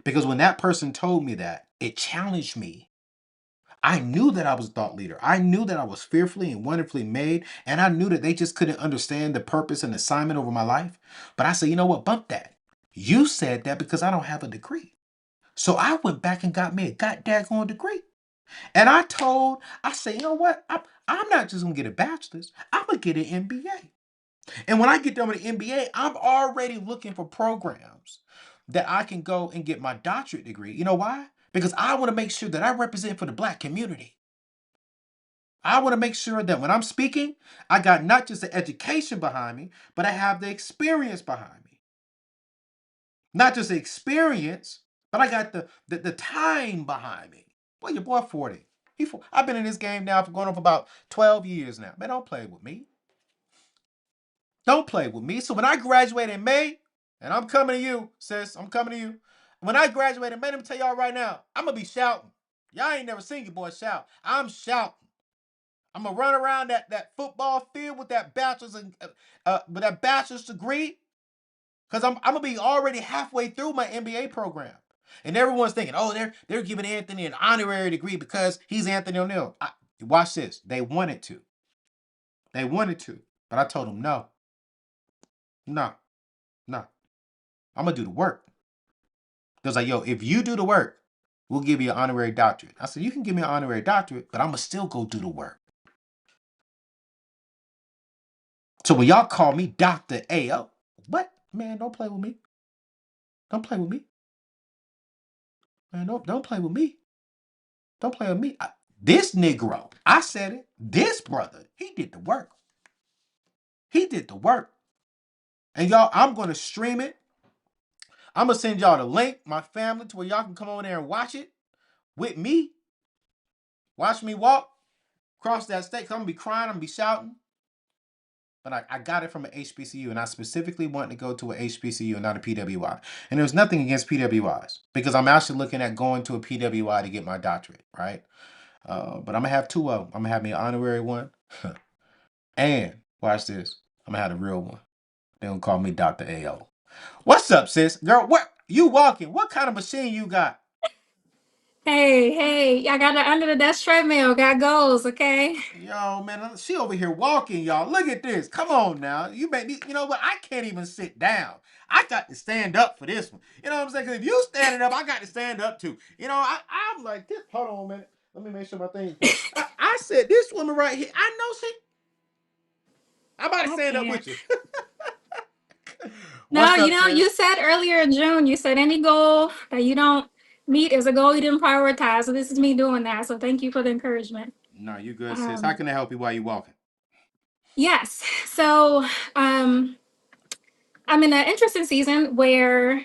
Because when that person told me that, it challenged me. I knew that I was a thought leader. I knew that I was fearfully and wonderfully made. And I knew that they just couldn't understand the purpose and assignment over my life. But I said, you know what? Bump that. You said that because I don't have a degree. So I went back and got me a goddamn degree. And I said, you know what? I'm not just going to get a bachelor's. I'm going to get an MBA. And when I get done with the MBA, I'm already looking for programs that I can go and get my doctorate degree. You know why? Because I want to make sure that I represent for the Black community. I want to make sure that when I'm speaking, I got not just the education behind me, but I have the experience behind me. Not just the experience, but I got the time behind me. Boy, your boy 40. I've been in this game now for going on for about 12 years now. Man, don't play with me. Don't play with me. So when I graduate in May, and I'm coming to you, sis, I'm coming to you. When I graduate in May, let me tell y'all right now, I'm going to be shouting. Y'all ain't never seen your boy shout. I'm shouting. I'm going to run around that football field with that bachelor's degree, because I'm going to be already halfway through my MBA program. And everyone's thinking, oh, they're giving Anthony an honorary degree because he's Anthony O'Neill. Watch this. They wanted to. They wanted to. But I told them, no, no, no. I'm going to do the work. They was like, yo, if you do the work, we'll give you an honorary doctorate. I said, you can give me an honorary doctorate, but I'm going to still go do the work. So when y'all call me Dr. A.O., what? Man, don't play with me. Don't play with me. Man, don't play with me. Don't play with me. This Negro, I said it, this brother, he did the work. He did the work. And y'all, I'm going to stream it. I'm going to send y'all the link, my family, to where y'all can come over there and watch it with me. Watch me walk across that stage. I'm going to be crying. I'm going to be shouting. But I got it from an HBCU, and I specifically wanted to go to an HBCU and not a PWI. And there's nothing against PWIs, because I'm actually looking at going to a PWI to get my doctorate, right? But I'm going to have two of them. I'm going to have me an honorary one, and watch this, I'm going to have the real one. They're going to call me Dr. A.O. What's up, sis? Girl, what you walking? What kind of machine you got? Hey, hey, I got the under the desk treadmill, got goals, okay? Yo, man, she over here walking, y'all. Look at this. Come on now. You make me, you know what? I can't even sit down. I got to stand up for this one. You know what I'm saying? Because if you standing up, I got to stand up too. You know, I'm like this. Hold on a minute. Let me make sure my thing's full. I said, this woman right here, I know she, I'm about to I stand up can't. with you. No, What's up, you sis? said earlier in June, you said any goal that you don't meet is a goal you didn't prioritize. So this is me doing that. So thank you for the encouragement. No, you good, sis. How Um, can I help you while you walking? yes. So um, I'm in an interesting season where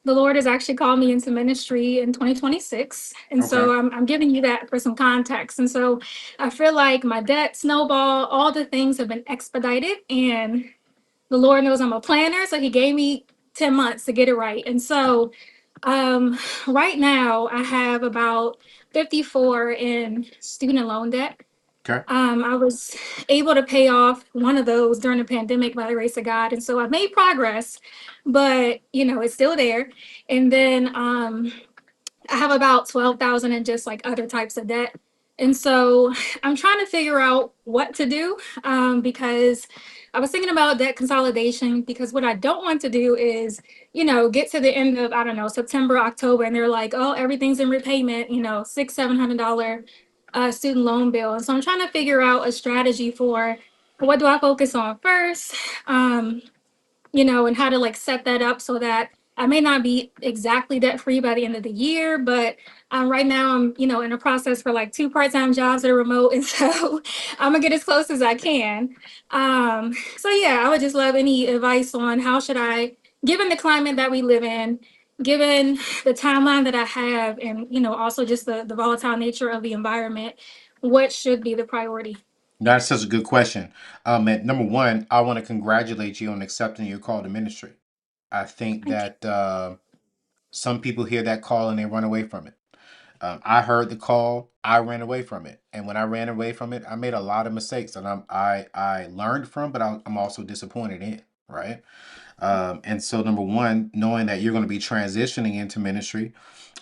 the Lord has actually called me into ministry in 2026. And Okay. so I'm giving you that for some context. And so I feel like my debt snowball, all the things have been expedited. And the Lord knows I'm a planner. So he gave me 10 months to get it right. And so Um, right now, I have about 54 in student loan debt. Okay. I was able to pay off one of those during the pandemic by the grace of God, and so I've made progress, but it's still there. And then I have about 12,000 in just like other types of debt. And so I'm trying to figure out what to do, because I was thinking about debt consolidation, because what I don't want to do is, get to the end of, I don't know, September, October, and they're like, oh, everything's in repayment, six, $700 student loan bill. And so I'm trying to figure out a strategy for what do I focus on first. And how to like set that up so that I may not be exactly debt free by the end of the year, but right now I'm, in a process for like two part-time jobs that are remote. And so I'm gonna get as close as I can. So yeah, I would just love any advice on how should I, given the climate that we live in, given the timeline that I have, and, also just the volatile nature of the environment, what should be the priority? That's such a good question. And number one, I want to congratulate you on accepting your call to ministry. I think Thank you. that some people hear that call and they run away from it. I heard the call, I ran away from it, and when I ran away from it, I made a lot of mistakes, and I learned from, but I'm also disappointed in. Right. And so, number one, knowing that you're going to be transitioning into ministry,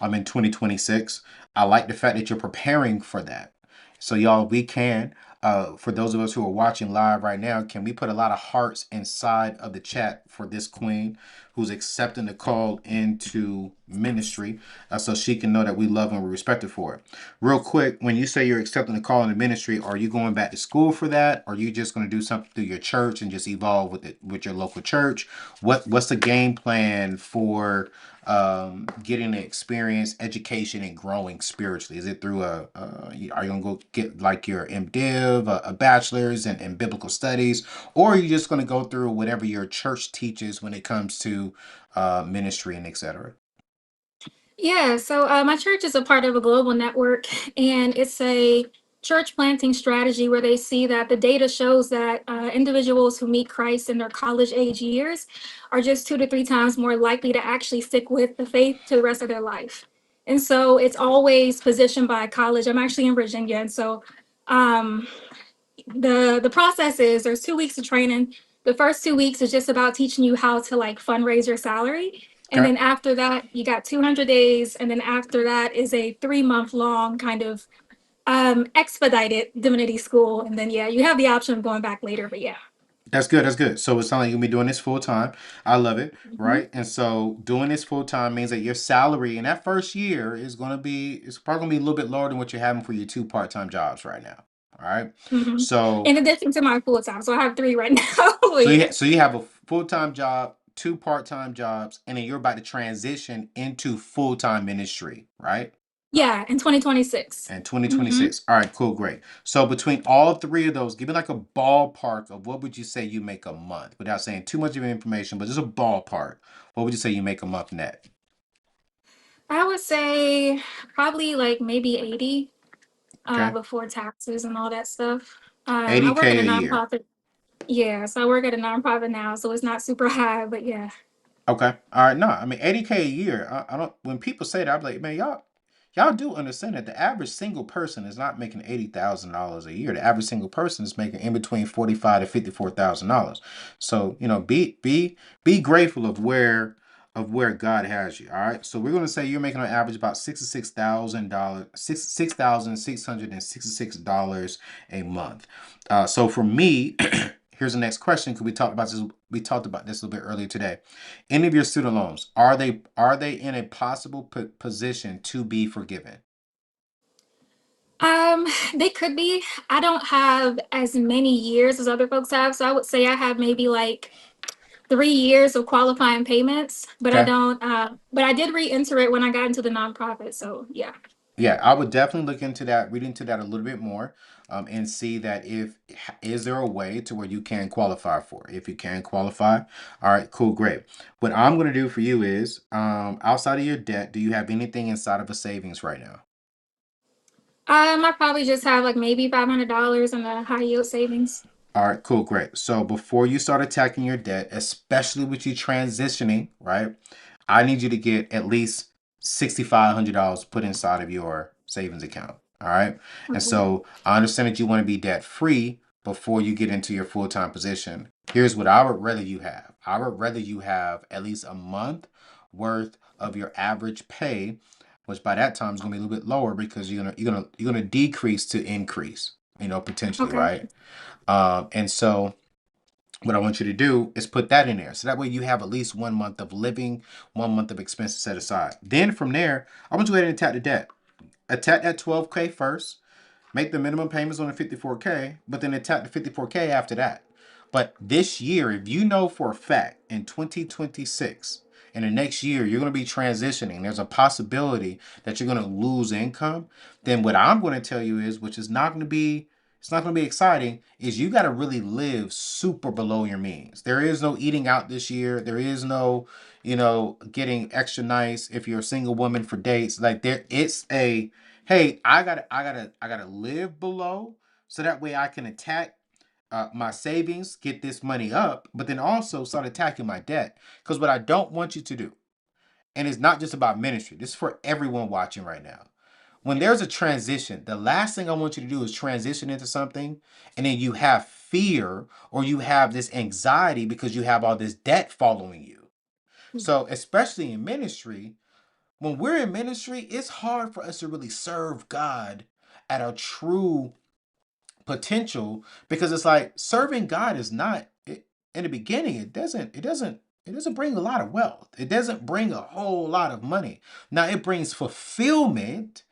I'm in 2026. I like the fact that you're preparing for that. So, y'all, we can, for those of us who are watching live right now, can we put a lot of hearts inside of the chat for this queen who's accepting the call into ministry, so she can know that we love and we respect her for it. Real quick, when you say you're accepting the call into ministry, are you going back to school for that? Or are you just going to do something through your church and just evolve with it with your local church? What's the game plan for getting the experience, education, and growing spiritually? Is it through are you gonna go get like your MDiv, a bachelor's in biblical studies, or are you just gonna go through whatever your church teaches when it comes to ministry and etc.? Yeah, so my church is a part of a global network, and it's a church planting strategy where they see that the data shows that individuals who meet Christ in their college age years are just two to three times more likely to actually stick with the faith to the rest of their life. And so it's always positioned by college. I'm actually in Virginia, and so um, the process is there's 2 weeks of training. The first 2 weeks is just about teaching you how to like fundraise your salary. And Okay. then after that, you got 200 days. And then after that is a 3 month long kind of expedited divinity school. And then, yeah, you have the option of going back later. But yeah. That's good. That's good. So it sounds like you're gonna be doing this full time. I love it, Mhm. right? And so doing this full time means that your salary in that first year is gonna be it's probably gonna be a little bit lower than what you're having for your two part time jobs right now. All right. Mhm. So In addition to my full time. So I have three right now. But yeah. so you have a full time job, two part time jobs, and then you're about to transition into full time ministry, right? Yeah, in 2026. And Hmm. 2026. All right, cool, great. So between all three of those, give me like a ballpark of what would you say you make a month without saying too much of information, but just a ballpark. What would you say you make a month net? I would say probably like maybe 80 Okay. before taxes and all that stuff. I work at 80K a a year. nonprofit. Yeah, so I work at a nonprofit now, so it's not super high, but yeah. Okay. All right. No, I mean 80K a year. I don't. When people say that, I'm like, man, y'all do understand that the average single person is not making $80,000 a year. The average single person is making in between 45 to $54,000. So be grateful of where God has you. All right. So we're gonna say you're making on average about $66,000, $6,666 a month. So for me, here's the next question. Because we talked about this. We talked about this a little bit earlier today. Any of your student loans, are they in a possible position to be forgiven? Um, they could be. I don't have as many years as other folks have, so I would say I have maybe like 3 years of qualifying payments, but I Okay. don't. But I did re-enter it when I got into the nonprofit, so yeah. Yeah, I would definitely look into that, read into that a little bit more, and see that if is there a way to where you can qualify for it. If you can qualify, all right, cool, great. What I'm going to do for you is, outside of your debt, do you have anything inside of a savings right now? I probably just have like maybe $500 in the high yield savings. All right, cool, great. So before you start attacking your debt, especially with you transitioning, right? I need you to get at least $6,500 put inside of your savings account. All right. And Okay. so I understand that you want to be debt free before you get into your full time position. Here's what I would rather you have. I would rather you have at least a month worth of your average pay, which by that time is going to be a little bit lower because you're gonna decrease to increase. Potentially, Okay. right? And so what I want you to do is put that in there. So that way you have at least 1 month of living, 1 month of expenses set aside. Then from there, I want you to go ahead and attack the debt. Attack that 12K first. Make the minimum payments on the 54K, but then attack the 54K after that. But this year, if you know for a fact in 2026, in the next year, you're going to be transitioning, there's a possibility that you're going to lose income, then what I'm going to tell you is, which is not going to be, it's not going to be exciting, is you got to really live super below your means. There is no eating out this year. There is no, getting extra nice if you're a single woman for dates. Like it's a, hey, I gotta live below so that way I can attack my savings, get this money up, but then also start attacking my debt. Because what I don't want you to do, and it's not just about ministry, this is for everyone watching right now. When there's a transition, the last thing I want you to do is transition into something and then you have fear or you have this anxiety because you have all this debt following you. So, especially in ministry, when we're in ministry, it's hard for us to really serve God at a true potential because it's like serving God is not in the beginning. It doesn't bring a lot of wealth. It doesn't bring a whole lot of money. Now it brings fulfillment,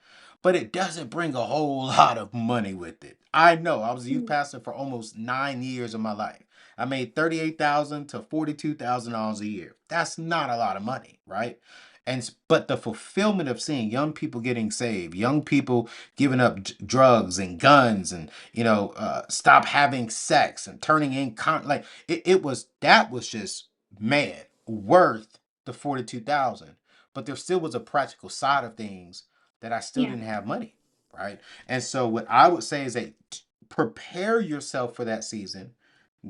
but it doesn't bring a whole lot of money with it. I know. I was a youth pastor for almost 9 years of my life. I made $38,000 to $42,000 a year. That's not a lot of money, right? But the fulfillment of seeing young people getting saved, young people giving up drugs and guns, and stop having sex and turning in like it was, that was just, man, worth the 42,000. But there still was a practical side of things that I still Yeah. didn't have money, right? And so what I would say is that prepare yourself for that season.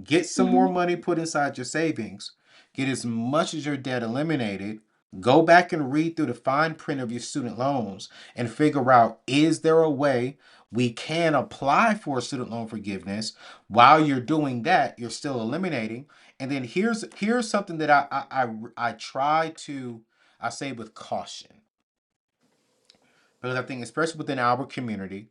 Get some Mm-hmm. more money put inside your savings. Get as much as your debt eliminated. Go back and read through the fine print of your student loans and figure out, is there a way we can apply for student loan forgiveness? While you're doing that, you're still eliminating. And then here's something that I try to, I say with caution, because I think especially within our community,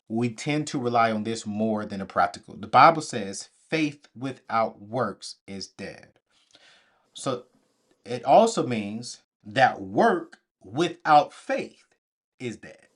we tend to rely on this more than a practical. The Bible says faith without works is dead. So it also means that work without faith is dead,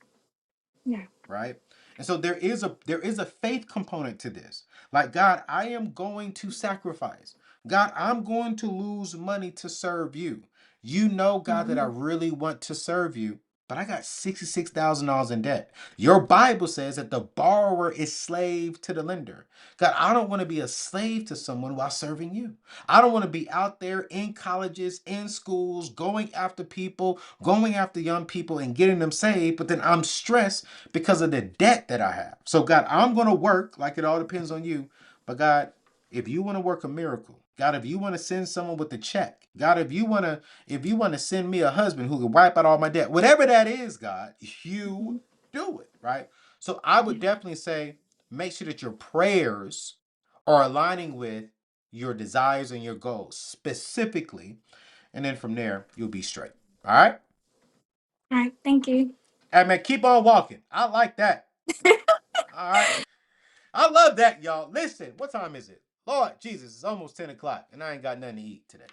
Yeah. right? And so there is a faith component to this. Like, God, I am going to sacrifice. God, I'm going to lose money to serve you. You know, God, that I Mm-hmm. really want to serve you, but I got $66,000 in debt. Your Bible says that the borrower is slave to the lender. God, I don't want to be a slave to someone while serving you. I don't want to be out there in colleges, in schools, going after people, going after young people and getting them saved, but then I'm stressed because of the debt that I have. So, God, I'm going to work, like it all depends on you. But God, if you want to work a miracle, God, if you want to send someone with a check, God, if you want to send me a husband who can wipe out all my debt, whatever that is, God, you do it, right? So I would Yeah. definitely say make sure that your prayers are aligning with your desires and your goals specifically, and then from there you'll be straight. All right? All right. Thank you. Hey man, keep on walking. I like that. All right. I love that, y'all. Listen, what time is it? Lord Jesus, it's almost 10 o'clock, and I ain't got nothing to eat today.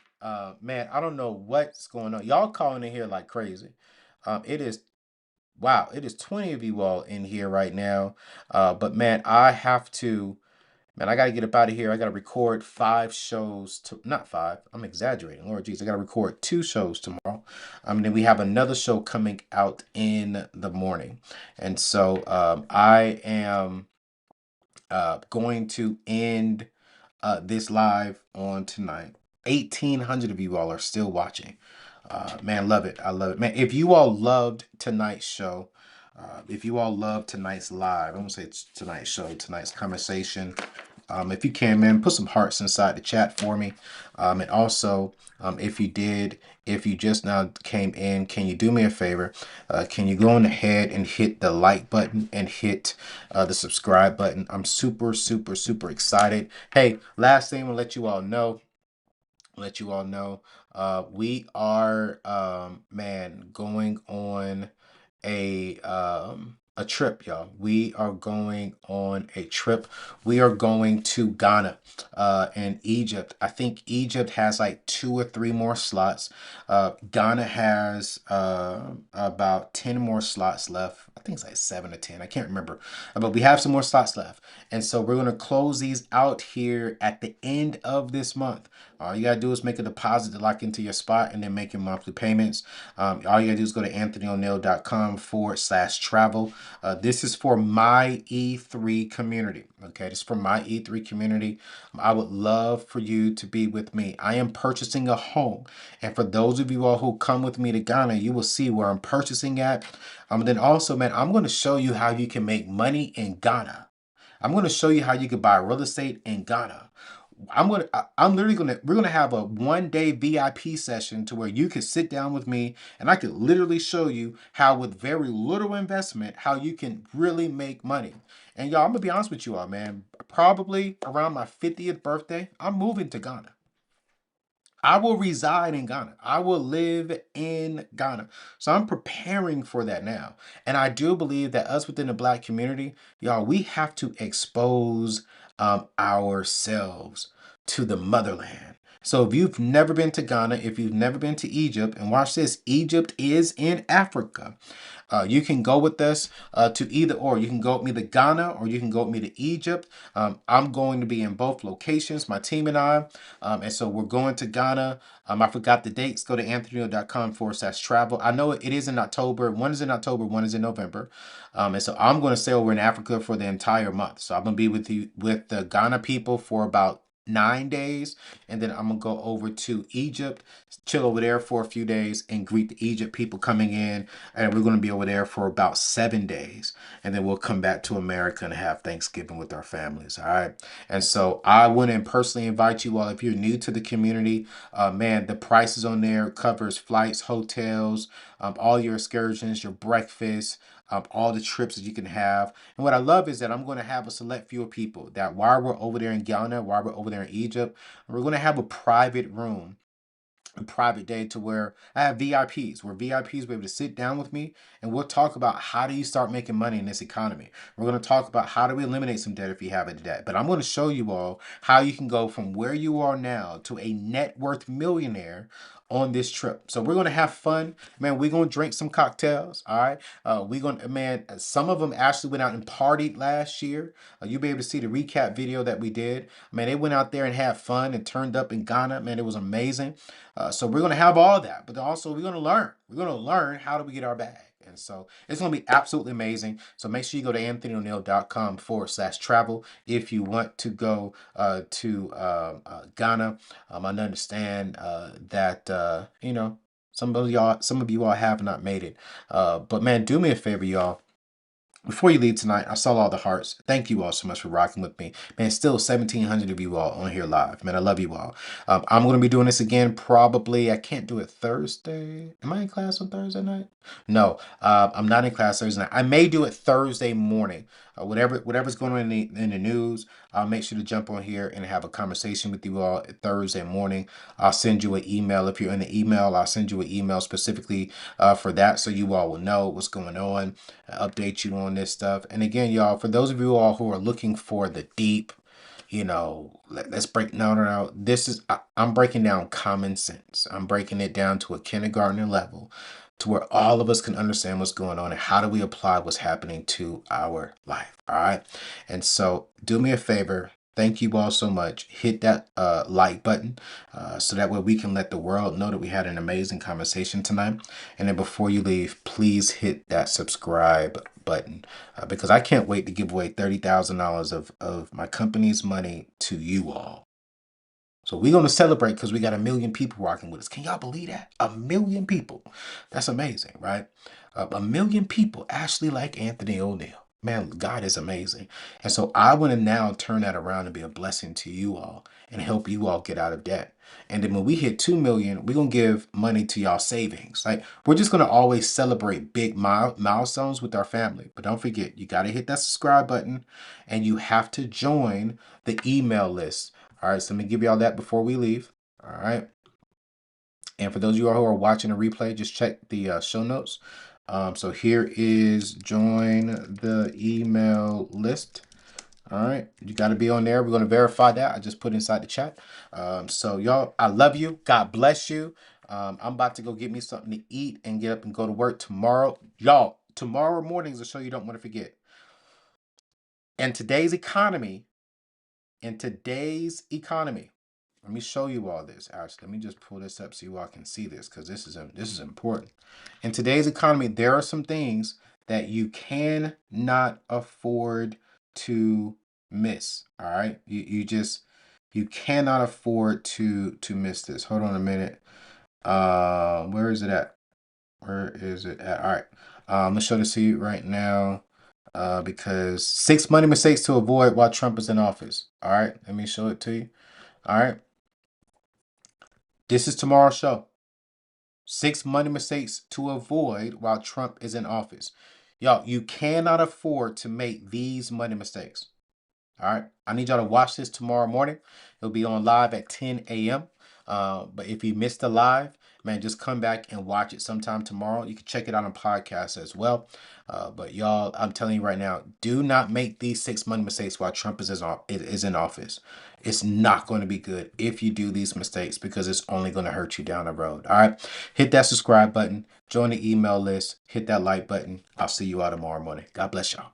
Man, I don't know what's going on. Y'all calling in here like crazy. It is, wow, it is 20 of you all in here right now. But man, I got to get up out of here. I got to record 5 shows, not five, I'm exaggerating. Lord Jesus, I got to record 2 shows tomorrow. Then we have another show coming out in the morning. And so I am going to end this live on tonight. 1,800 of you all are still watching. Man, love it. I love it. Man, if you all loved tonight's show, if you all loved tonight's live, I won't say it's tonight's show, tonight's conversation. If you can, man, put some hearts inside the chat for me. And also, if you did, if you just now came in, can you do me a favor? Can you go on ahead and hit the like button and hit the subscribe button? I'm super, super, super excited. Hey, last thing, I'm gonna let you all know, we are, man, going on a trip, y'all. We are going on a trip. We are going to Ghana and Egypt. I think Egypt has like 2 or 3 more slots. Ghana has about 10 more slots left. I think it's like 7 or 10. I can't remember. But we have some more slots left. And so we're going to close these out here at the end of this month. All you got to do is make a deposit to lock into your spot and then make your monthly payments. All you got to do is go to anthonyoneil.com/travel. This is for my E3 community. Okay, this is for my E3 community. I would love for you to be with me. I am purchasing a home. And for those of you all who come with me to Ghana, you will see where I'm purchasing at. Then also, man, I'm going to show you how you can make money in Ghana. I'm going to show you how you can buy real estate in Ghana. I'm literally we're gonna have a 1 day VIP session to where you can sit down with me and I could literally show you how with very little investment, how you can really make money. And y'all, I'm gonna be honest with you all, man. Probably around my 50th birthday, I'm moving to Ghana. I will reside in Ghana. I will live in Ghana. So I'm preparing for that now. And I do believe that us within the Black community, y'all, we have to expose ourselves to the motherland. So if you've never been to Ghana, if you've never been to Egypt, and watch this, Egypt is in Africa. You can go with us to either or. You can go with me to Ghana or you can go with me to Egypt. I'm going to be in both locations, my team and I. And so we're going to Ghana. I forgot the dates. Go to anthonyoneil.com/travel. I know it is in October. One is in October, one is in November. And so I'm going to stay over in Africa for the entire month. So I'm going to be with the Ghana people for about 9 days, and then I'm gonna go over to Egypt, chill over there for a few days, and greet the Egypt people coming in. And we're gonna be over there for about 7 days, and then we'll come back to America and have Thanksgiving with our families. All right. And so I want to personally invite you all, if you're new to the community, man, the prices on there covers flights, hotels, all your excursions, your breakfast, all the trips that you can have. And what I love is that I'm going to have a select few people that while we're over there in Ghana, while we're over there in Egypt, we're going to have a private room, a private day to where I have VIPs, where VIPs will be able to sit down with me and we'll talk about how do you start making money in this economy. We're going to talk about how do we eliminate some debt if you have a debt. But I'm going to show you all how you can go from where you are now to a net worth millionaire on this trip. So we're going to have fun, man. We're going to drink some cocktails. All right. We're going to, man, some of them actually went out and partied last year. You'll be able to see the recap video that we did. Man, they went out there and had fun and turned up in Ghana. Man, it was amazing. So we're going to have all that, but also we're going to learn. We're going to learn how do we get our bag. And so it's going to be absolutely amazing. So make sure you go to anthonyoneil.com/travel if you want to go to Ghana. I understand that, some of you all have not made it. But man, do me a favor, y'all. Before you leave tonight, I saw all the hearts. Thank you all so much for rocking with me. Man, still 1,700 of you all on here live. Man, I love you all. I'm going to be doing this again probably. I can't do it Thursday. Am I in class on Thursday night? No, I'm not in class Thursday night. I may do it Thursday morning. Whatever's going on in the news, I'll make sure to jump on here and have a conversation with you all Thursday morning. I'll send you an email. If you're in the email, I'll send you an email specifically for that so you all will know what's going on, update you on this stuff. And again, y'all, for those of you all who are looking for the deep, let's break no. I'm breaking down common sense. I'm breaking it down to a kindergartner level to where all of us can understand what's going on and how do we apply what's happening to our life. All right. And so do me a favor. Thank you all so much. Hit that like button so that way we can let the world know that we had an amazing conversation tonight. And then before you leave, please hit that subscribe button because I can't wait to give away $30,000 of my company's money to you all. So we're going to celebrate because we got 1 million people rocking with us. Can y'all believe that? 1 million people. That's amazing, right? 1 million people actually like Anthony O'Neil. Man, God is amazing. And so I want to now turn that around and be a blessing to you all and help you all get out of debt. And then when we hit 2 million, we're going to give money to y'all savings. Like we're just going to always celebrate big milestones with our family. But don't forget, you got to hit that subscribe button and you have to join the email list. All right, so let me give y'all that before we leave. All right. And for those of you who are watching a replay, just check the show notes. So here is join the email list. All right, you got to be on there. We're going to verify that. I just put inside the chat. So y'all, I love you. God bless you. I'm about to go get me something to eat and get up and go to work tomorrow. Y'all, tomorrow morning is a show you don't want to forget. In today's economy, let me show you all this. Actually, let me just pull this up so you all can see this because this is important. In today's economy, there are some things that you cannot afford to miss. All right, you cannot afford to miss this. Hold on a minute. Where is it at? Where is it at? All right. Let's show this to you right now. Because 6 money mistakes to avoid while Trump is in office. All right, let me show it to you. All right. This is tomorrow's show. 6 money mistakes to avoid while Trump is in office. Y'all, you cannot afford to make these money mistakes. All right. I need y'all to watch this tomorrow morning. It'll be on live at 10 a.m. But if you missed the live, man, just come back and watch it sometime tomorrow. You can check it out on podcast as well. But y'all, I'm telling you right now, do not make these 6 money mistakes while Trump is in office. It's not going to be good if you do these mistakes because it's only going to hurt you down the road. All right. Hit that subscribe button, join the email list, hit that like button. I'll see you all tomorrow morning. God bless y'all.